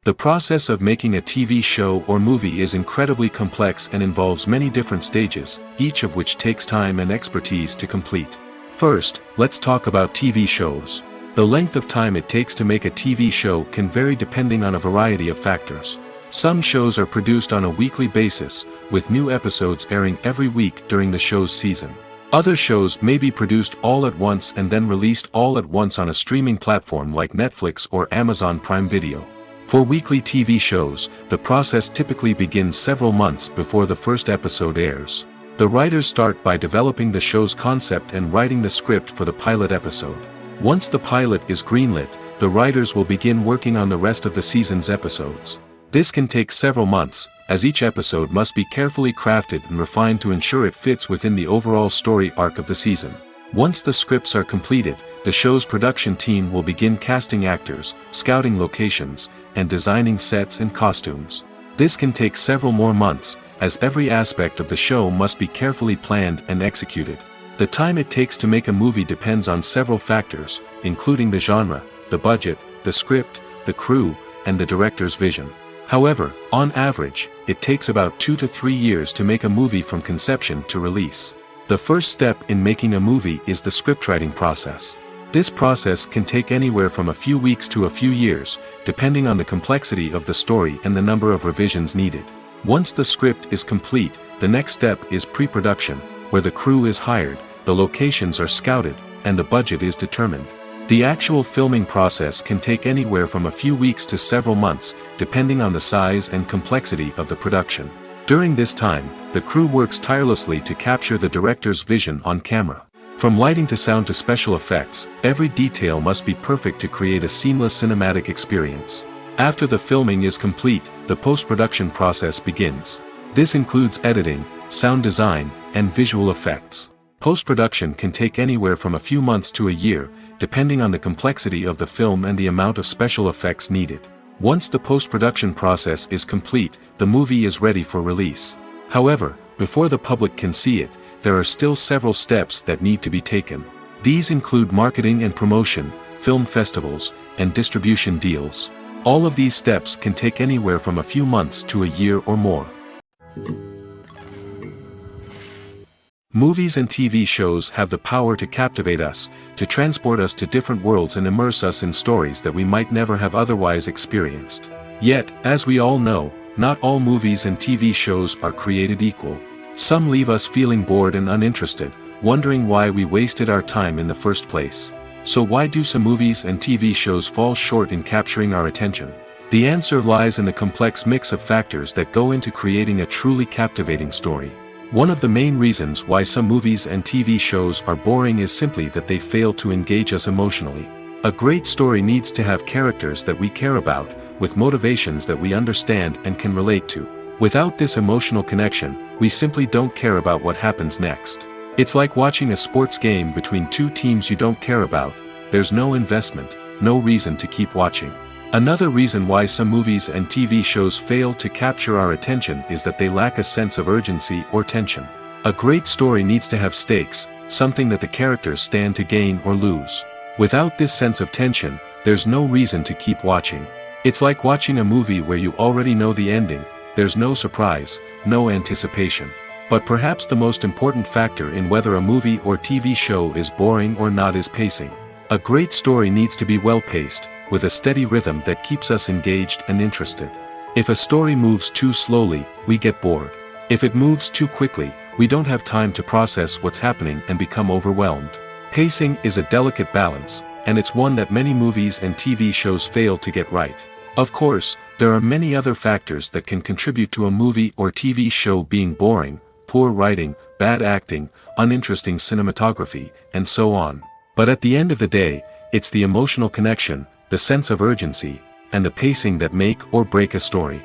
[SPEAKER 2] The process of making a TV show or movie is incredibly complex and involves many different stages, each of which takes time and expertise to complete. First, let's talk about TV shows. The length of time it takes to make a TV show can vary depending on a variety of factors. Some shows are produced on a weekly basis, with new episodes airing every week during the show's season. Other shows may be produced all at once and then released all at once on a streaming platform like Netflix or Amazon Prime Video. For weekly TV shows, the process typically begins several months before the first episode airs. The writers start by developing the show's concept and writing the script for the pilot episode. Once the pilot is greenlit, the writers will begin working on the rest of the season's episodes. This can take several months, as each episode must be carefully crafted and refined to ensure it fits within the overall story arc of the season. Once the scripts are completed, the show's production team will begin casting actors, scouting locations, and designing sets and costumes. This can take several more months, as every aspect of the show must be carefully planned and executed. The time it takes to make a movie depends on several factors, including the genre, the budget, the script, the crew, and the director's vision. However, on average, it takes about 2 to 3 years to make a movie from conception to release. The first step in making a movie is the scriptwriting process. This process can take anywhere from a few weeks to a few years, depending on the complexity of the story and the number of revisions needed. Once the script is complete, the next step is pre-production, where the crew is hired, the locations are scouted, and the budget is determined. The actual filming process can take anywhere from a few weeks to several months, depending on the size and complexity of the production. During this time, the crew works tirelessly to capture the director's vision on camera. From lighting to sound to special effects, every detail must be perfect to create a seamless cinematic experience. After the filming is complete, the post-production process begins. This includes editing, sound design, and visual effects. Post-production can take anywhere from a few months to a year, depending on the complexity of the film and the amount of special effects needed. Once the post-production process is complete, the movie is ready for release. However, before the public can see it, there are still several steps that need to be taken. These include marketing and promotion, film festivals, and distribution deals. All of these steps can take anywhere from a few months to a year or more. Movies and TV shows have the power to captivate us, to transport us to different worlds and immerse us in stories that we might never have otherwise experienced. Yet, as we all know, not all movies and TV shows are created equal. Some leave us feeling bored and uninterested, wondering why we wasted our time in the first place. So why do some movies and TV shows fall short in capturing our attention? The answer lies in the complex mix of factors that go into creating a truly captivating story. One of the main reasons why some movies and TV shows are boring is simply that they fail to engage us emotionally. A great story needs to have characters that we care about, with motivations that we understand and can relate to. Without this emotional connection, we simply don't care about what happens next. It's like watching a sports game between two teams you don't care about. There's no investment, no reason to keep watching. Another reason why some movies and TV shows fail to capture our attention is that they lack a sense of urgency or tension. A great story needs to have stakes, something that the characters stand to gain or lose. Without this sense of tension, there's no reason to keep watching. It's like watching a movie where you already know the ending. There's no surprise, no anticipation. But perhaps the most important factor in whether a movie or TV show is boring or not is pacing. A great story needs to be well-paced, with a steady rhythm that keeps us engaged and interested. If a story moves too slowly, we get bored. If it moves too quickly, we don't have time to process what's happening and become overwhelmed. Pacing is a delicate balance, and it's one that many movies and TV shows fail to get right. Of course, there are many other factors that can contribute to a movie or TV show being boring: poor writing, bad acting, uninteresting cinematography, and so on. But at the end of the day, it's the emotional connection, the sense of urgency, and the pacing that make or break a story.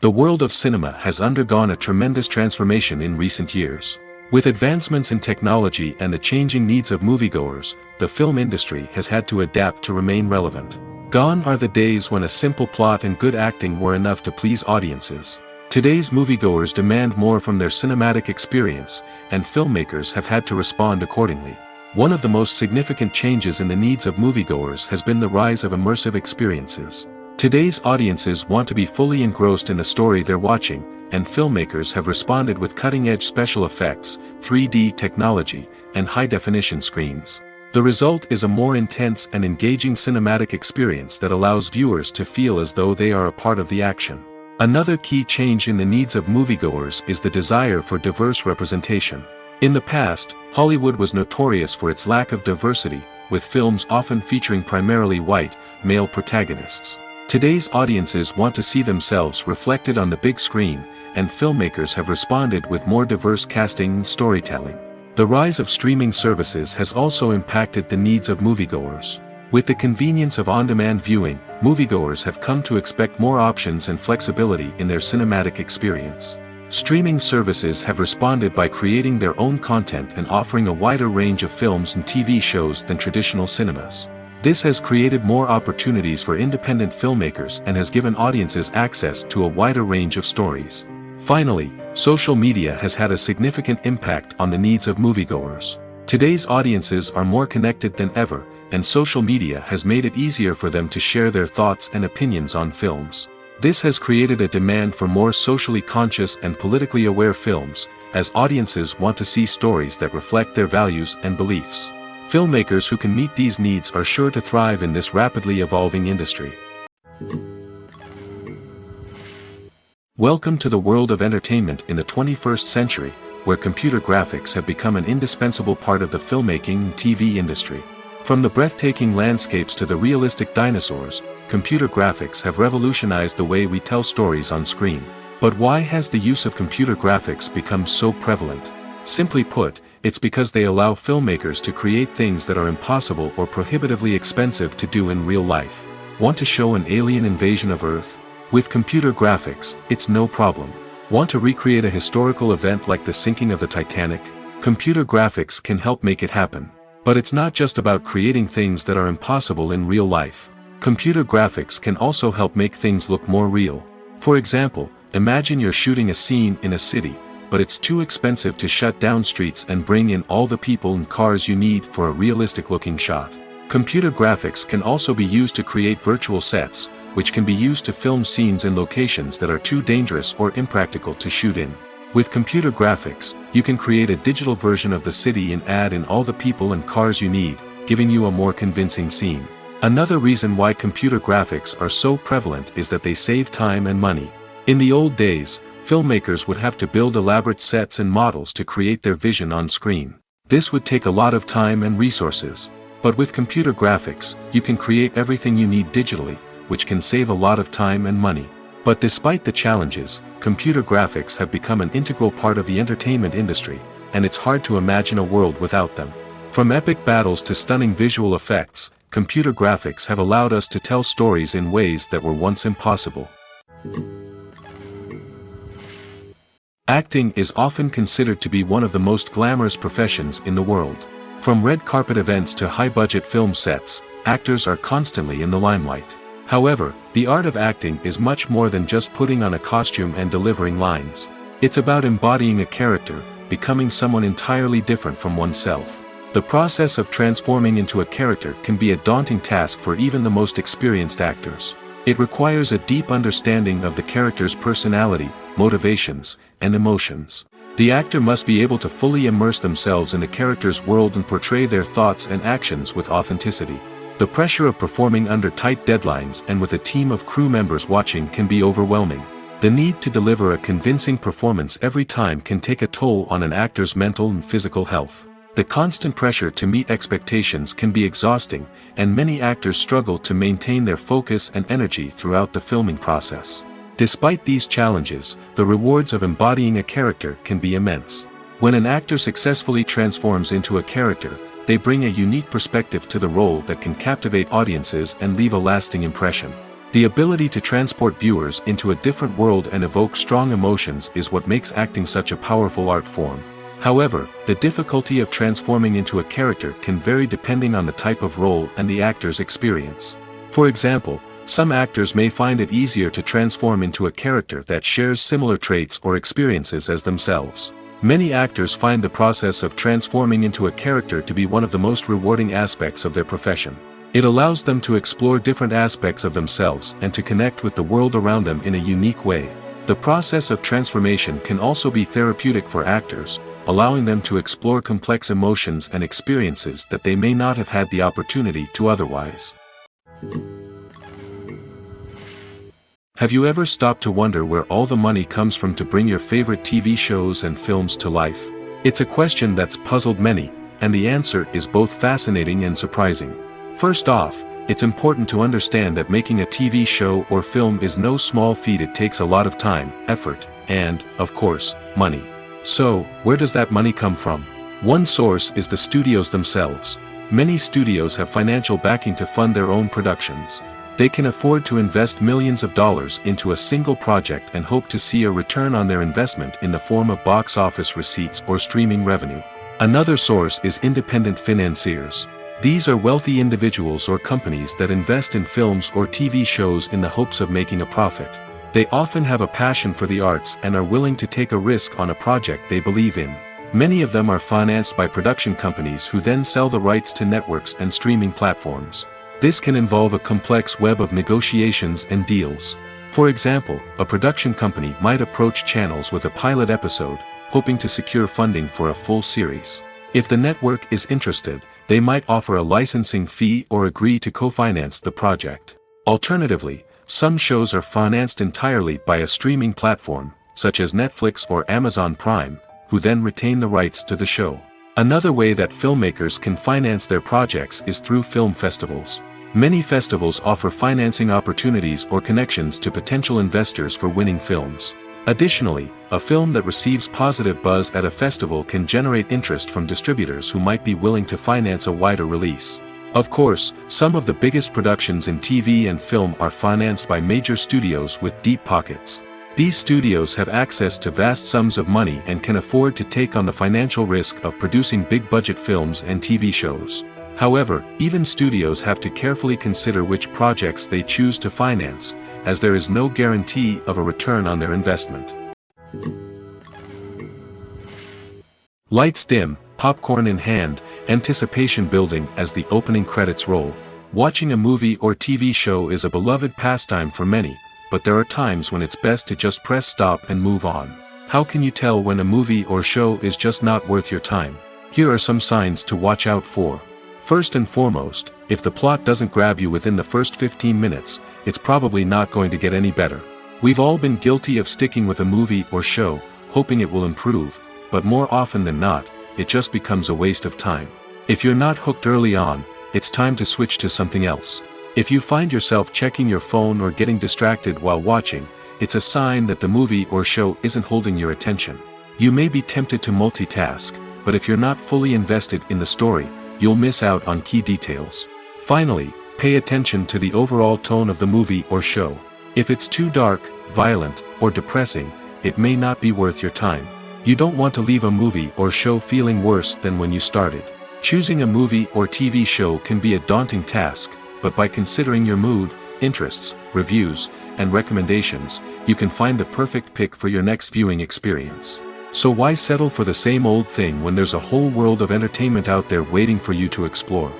[SPEAKER 2] The world of cinema has undergone a tremendous transformation in recent years. With advancements in technology and the changing needs of moviegoers, the film industry has had to adapt to remain relevant. Gone are the days when a simple plot and good acting were enough to please audiences. Today's moviegoers demand more from their cinematic experience, and filmmakers have had to respond accordingly. One of the most significant changes in the needs of moviegoers has been the rise of immersive experiences. Today's audiences want to be fully engrossed in the story they're watching, and filmmakers have responded with cutting-edge special effects, 3D technology, and high-definition screens. The result is a more intense and engaging cinematic experience that allows viewers to feel as though they are a part of the action. Another key change in the needs of moviegoers is the desire for diverse representation. In the past, Hollywood was notorious for its lack of diversity, with films often featuring primarily white, male protagonists. Today's audiences want to see themselves reflected on the big screen, and filmmakers have responded with more diverse casting and storytelling. The rise of streaming services has also impacted the needs of moviegoers. With the convenience of on-demand viewing, moviegoers have come to expect more options and flexibility in their cinematic experience. Streaming services have responded by creating their own content and offering a wider range of films and TV shows than traditional cinemas. This has created more opportunities for independent filmmakers and has given audiences access to a wider range of stories. Finally, social media has had a significant impact on the needs of moviegoers. Today's audiences are more connected than ever, and social media has made it easier for them to share their thoughts and opinions on films. This has created a demand for more socially conscious and politically aware films, as audiences want to see stories that reflect their values and beliefs. Filmmakers who can meet these needs are sure to thrive in this rapidly evolving industry. Welcome to the world of entertainment in the 21st century, where computer graphics have become an indispensable part of the filmmaking and TV industry. From the breathtaking landscapes to the realistic dinosaurs, computer graphics have revolutionized the way we tell stories on screen. But why has the use of computer graphics become so prevalent? Simply put, it's because they allow filmmakers to create things that are impossible or prohibitively expensive to do in real life. Want to show an alien invasion of Earth? With computer graphics, it's no problem. Want to recreate a historical event like the sinking of the Titanic? Computer graphics can help make it happen. But it's not just about creating things that are impossible in real life. Computer graphics can also help make things look more real. For example, imagine you're shooting a scene in a city, but it's too expensive to shut down streets and bring in all the people and cars you need for a realistic-looking shot. Computer graphics can also be used to create virtual sets, which can be used to film scenes in locations that are too dangerous or impractical to shoot in. With computer graphics, you can create a digital version of the city and add in all the people and cars you need, giving you a more convincing scene. Another reason why computer graphics are so prevalent is that they save time and money. In the old days, filmmakers would have to build elaborate sets and models to create their vision on screen. This would take a lot of time and resources. But with computer graphics, you can create everything you need digitally, which can save a lot of time and money. But despite the challenges, computer graphics have become an integral part of the entertainment industry, and it's hard to imagine a world without them. From epic battles to stunning visual effects, computer graphics have allowed us to tell stories in ways that were once impossible. Acting is often considered to be one of the most glamorous professions in the world. From red carpet events to high-budget film sets, actors are constantly in the limelight. However, the art of acting is much more than just putting on a costume and delivering lines. It's about embodying a character, becoming someone entirely different from oneself. The process of transforming into a character can be a daunting task for even the most experienced actors. It requires a deep understanding of the character's personality, motivations, and emotions. The actor must be able to fully immerse themselves in the character's world and portray their thoughts and actions with authenticity. The pressure of performing under tight deadlines and with a team of crew members watching can be overwhelming. The need to deliver a convincing performance every time can take a toll on an actor's mental and physical health. The constant pressure to meet expectations can be exhausting, and many actors struggle to maintain their focus and energy throughout the filming process. Despite these challenges, the rewards of embodying a character can be immense. When an actor successfully transforms into a character, they bring a unique perspective to the role that can captivate audiences and leave a lasting impression. The ability to transport viewers into a different world and evoke strong emotions is what makes acting such a powerful art form. However, the difficulty of transforming into a character can vary depending on the type of role and the actor's experience. For example, some actors may find it easier to transform into a character that shares similar traits or experiences as themselves. Many actors find the process of transforming into a character to be one of the most rewarding aspects of their profession. It allows them to explore different aspects of themselves and to connect with the world around them in a unique way. The process of transformation can also be therapeutic for actors, allowing them to explore complex emotions and experiences that they may not have had the opportunity to otherwise. Have you ever stopped to wonder where all the money comes from to bring your favorite TV shows and films to life? It's a question that's puzzled many, and the answer is both fascinating and surprising. First off, it's important to understand that making a TV show or film is no small feat. It takes a lot of time, effort, and, of course, money. So, where does that money come from? One source is the studios themselves. Many studios have financial backing to fund their own productions. They can afford to invest millions of dollars into a single project and hope to see a return on their investment in the form of box office receipts or streaming revenue. Another source is independent financiers. These are wealthy individuals or companies that invest in films or TV shows in the hopes of making a profit. They often have a passion for the arts and are willing to take a risk on a project they believe in. Many of them are financed by production companies who then sell the rights to networks and streaming platforms. This can involve a complex web of negotiations and deals. For example, a production company might approach channels with a pilot episode, hoping to secure funding for a full series. If the network is interested, they might offer a licensing fee or agree to co-finance the project. Alternatively, some shows are financed entirely by a streaming platform, such as Netflix or Amazon Prime, who then retain the rights to the show. Another way that filmmakers can finance their projects is through film festivals. Many festivals offer financing opportunities or connections to potential investors for winning films. Additionally, a film that receives positive buzz at a festival can generate interest from distributors who might be willing to finance a wider release. Of course, some of the biggest productions in TV and film are financed by major studios with deep pockets. These studios have access to vast sums of money and can afford to take on the financial risk of producing big-budget films and TV shows. However, even studios have to carefully consider which projects they choose to finance, as there is no guarantee of a return on their investment. Lights dim, popcorn in hand, anticipation building as the opening credits roll. Watching a movie or TV show is a beloved pastime for many, but there are times when it's best to just press stop and move on. How can you tell when a movie or show is just not worth your time? Here are some signs to watch out for. First and foremost, if the plot doesn't grab you within the first 15 minutes, it's probably not going to get any better. We've all been guilty of sticking with a movie or show, hoping it will improve, but more often than not, it just becomes a waste of time. If you're not hooked early on, it's time to switch to something else. If you find yourself checking your phone or getting distracted while watching, it's a sign that the movie or show isn't holding your attention. You may be tempted to multitask, but if you're not fully invested in the story, you'll miss out on key details. Finally, pay attention to the overall tone of the movie or show. If it's too dark, violent, or depressing, it may not be worth your time. You don't want to leave a movie or show feeling worse than when you started. Choosing a movie or TV show can be a daunting task, but by considering your mood, interests, reviews, and recommendations, you can find the perfect pick for your next viewing experience. So why settle for the same old thing when there's a whole world of entertainment out there waiting for you to explore?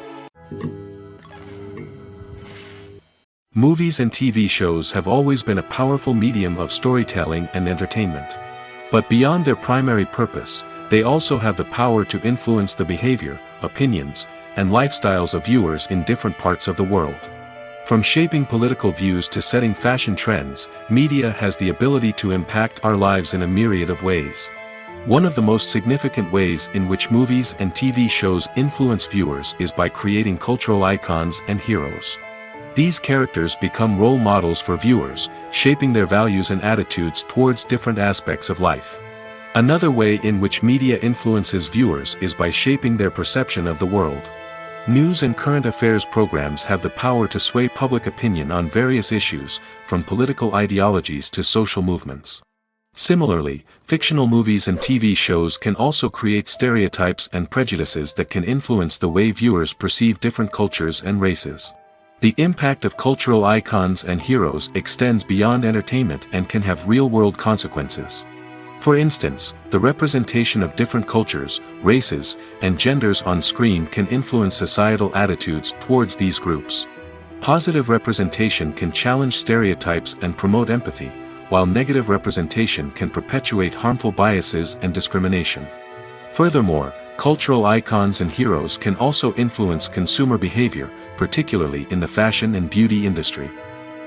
[SPEAKER 2] Movies and TV shows have always been a powerful medium of storytelling and entertainment. But beyond their primary purpose, they also have the power to influence the behavior, opinions, and lifestyles of viewers in different parts of the world. From shaping political views to setting fashion trends, media has the ability to impact our lives in a myriad of ways. One of the most significant ways in which movies and TV shows influence viewers is by creating cultural icons and heroes. These characters become role models for viewers, shaping their values and attitudes towards different aspects of life. Another way in which media influences viewers is by shaping their perception of the world. News and current affairs programs have the power to sway public opinion on various issues, from political ideologies to social movements. Similarly, fictional movies and TV shows can also create stereotypes and prejudices that can influence the way viewers perceive different cultures and races. The impact of cultural icons and heroes extends beyond entertainment and can have real-world consequences. For instance, the representation of different cultures, races, and genders on screen can influence societal attitudes towards these groups. Positive representation can challenge stereotypes and promote empathy, while negative representation can perpetuate harmful biases and discrimination. Furthermore, cultural icons and heroes can also influence consumer behavior, particularly in the fashion and beauty industry.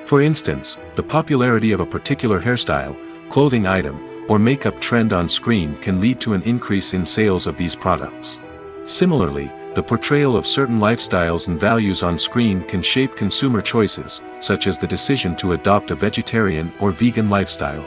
[SPEAKER 2] For instance, the popularity of a particular hairstyle, clothing item, or makeup trend on screen can lead to an increase in sales of these products. Similarly, the portrayal of certain lifestyles and values on screen can shape consumer choices, such as the decision to adopt a vegetarian or vegan lifestyle.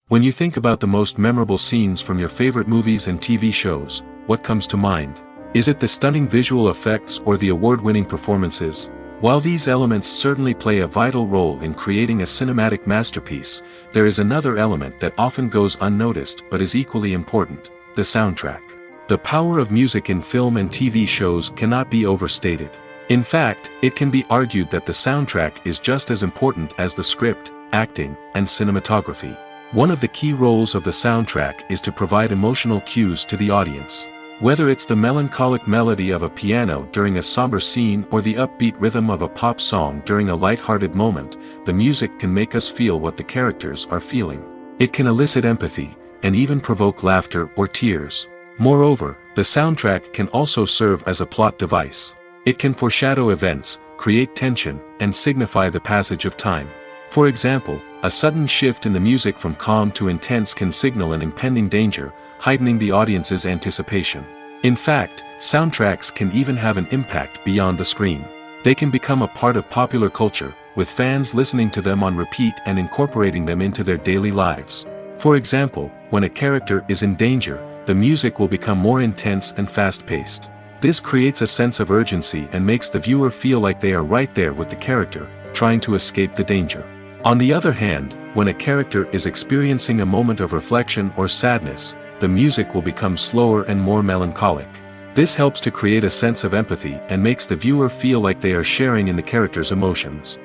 [SPEAKER 2] When you think about the most memorable scenes from your favorite movies and TV shows, what comes to mind? Is it the stunning visual effects or the award-winning performances? While these elements certainly play a vital role in creating a cinematic masterpiece, there is another element that often goes unnoticed but is equally important: the soundtrack. The power of music in film and TV shows cannot be overstated. In fact, it can be argued that the soundtrack is just as important as the script, acting, and cinematography. One of the key roles of the soundtrack is to provide emotional cues to the audience. Whether it's the melancholic melody of a piano during a somber scene or the upbeat rhythm of a pop song during a light-hearted moment, the music can make us feel what the characters are feeling. It can elicit empathy, and even provoke laughter or tears. Moreover, the soundtrack can also serve as a plot device. It can foreshadow events, create tension, and signify the passage of time. For example, a sudden shift in the music from calm to intense can signal an impending danger, heightening the audience's anticipation. In fact, soundtracks can even have an impact beyond the screen. They can become a part of popular culture, with fans listening to them on repeat and incorporating them into their daily lives. For example, when a character is in danger, the music will become more intense and fast-paced. This creates a sense of urgency and makes the viewer feel like they are right there with the character, trying to escape the danger. On the other hand, when a character is experiencing a moment of reflection or sadness, the music will become slower and more melancholic. This helps to create a sense of empathy and makes the viewer feel like they are sharing in the character's emotions.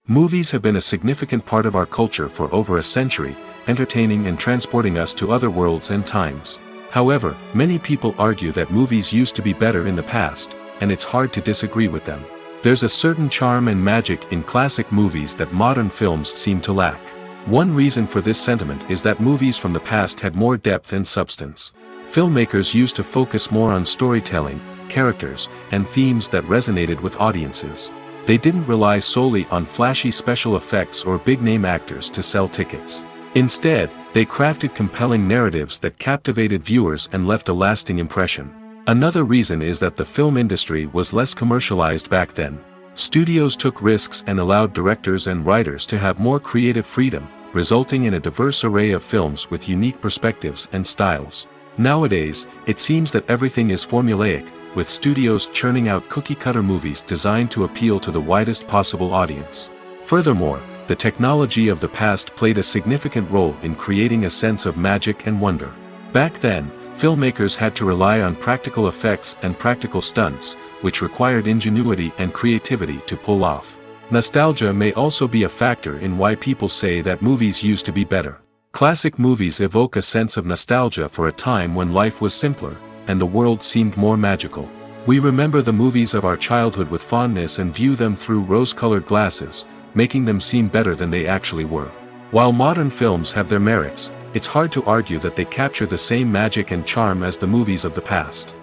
[SPEAKER 2] Movies have been a significant part of our culture for over a century, entertaining and transporting us to other worlds and times. However, many people argue that movies used to be better in the past, and it's hard to disagree with them. There's a certain charm and magic in classic movies that modern films seem to lack. One reason for this sentiment is that movies from the past had more depth and substance. Filmmakers used to focus more on storytelling, characters, and themes that resonated with audiences. They didn't rely solely on flashy special effects or big-name actors to sell tickets. Instead, they crafted compelling narratives that captivated viewers and left a lasting impression. Another reason is that the film industry was less commercialized back then. Studios took risks and allowed directors and writers to have more creative freedom, resulting in a diverse array of films with unique perspectives and styles. Nowadays, it seems that everything is formulaic, with studios churning out cookie-cutter movies designed to appeal to the widest possible audience. Furthermore, the technology of the past played a significant role in creating a sense of magic and wonder. Back then, filmmakers had to rely on practical effects and practical stunts, which required ingenuity and creativity to pull off. Nostalgia may also be a factor in why people say that movies used to be better. Classic movies evoke a sense of nostalgia for a time when life was simpler, and the world seemed more magical. We remember the movies of our childhood with fondness and view them through rose-colored glasses, making them seem better than they actually were. While modern films have their merits, it's hard to argue that they capture the same magic and charm as the movies of the past.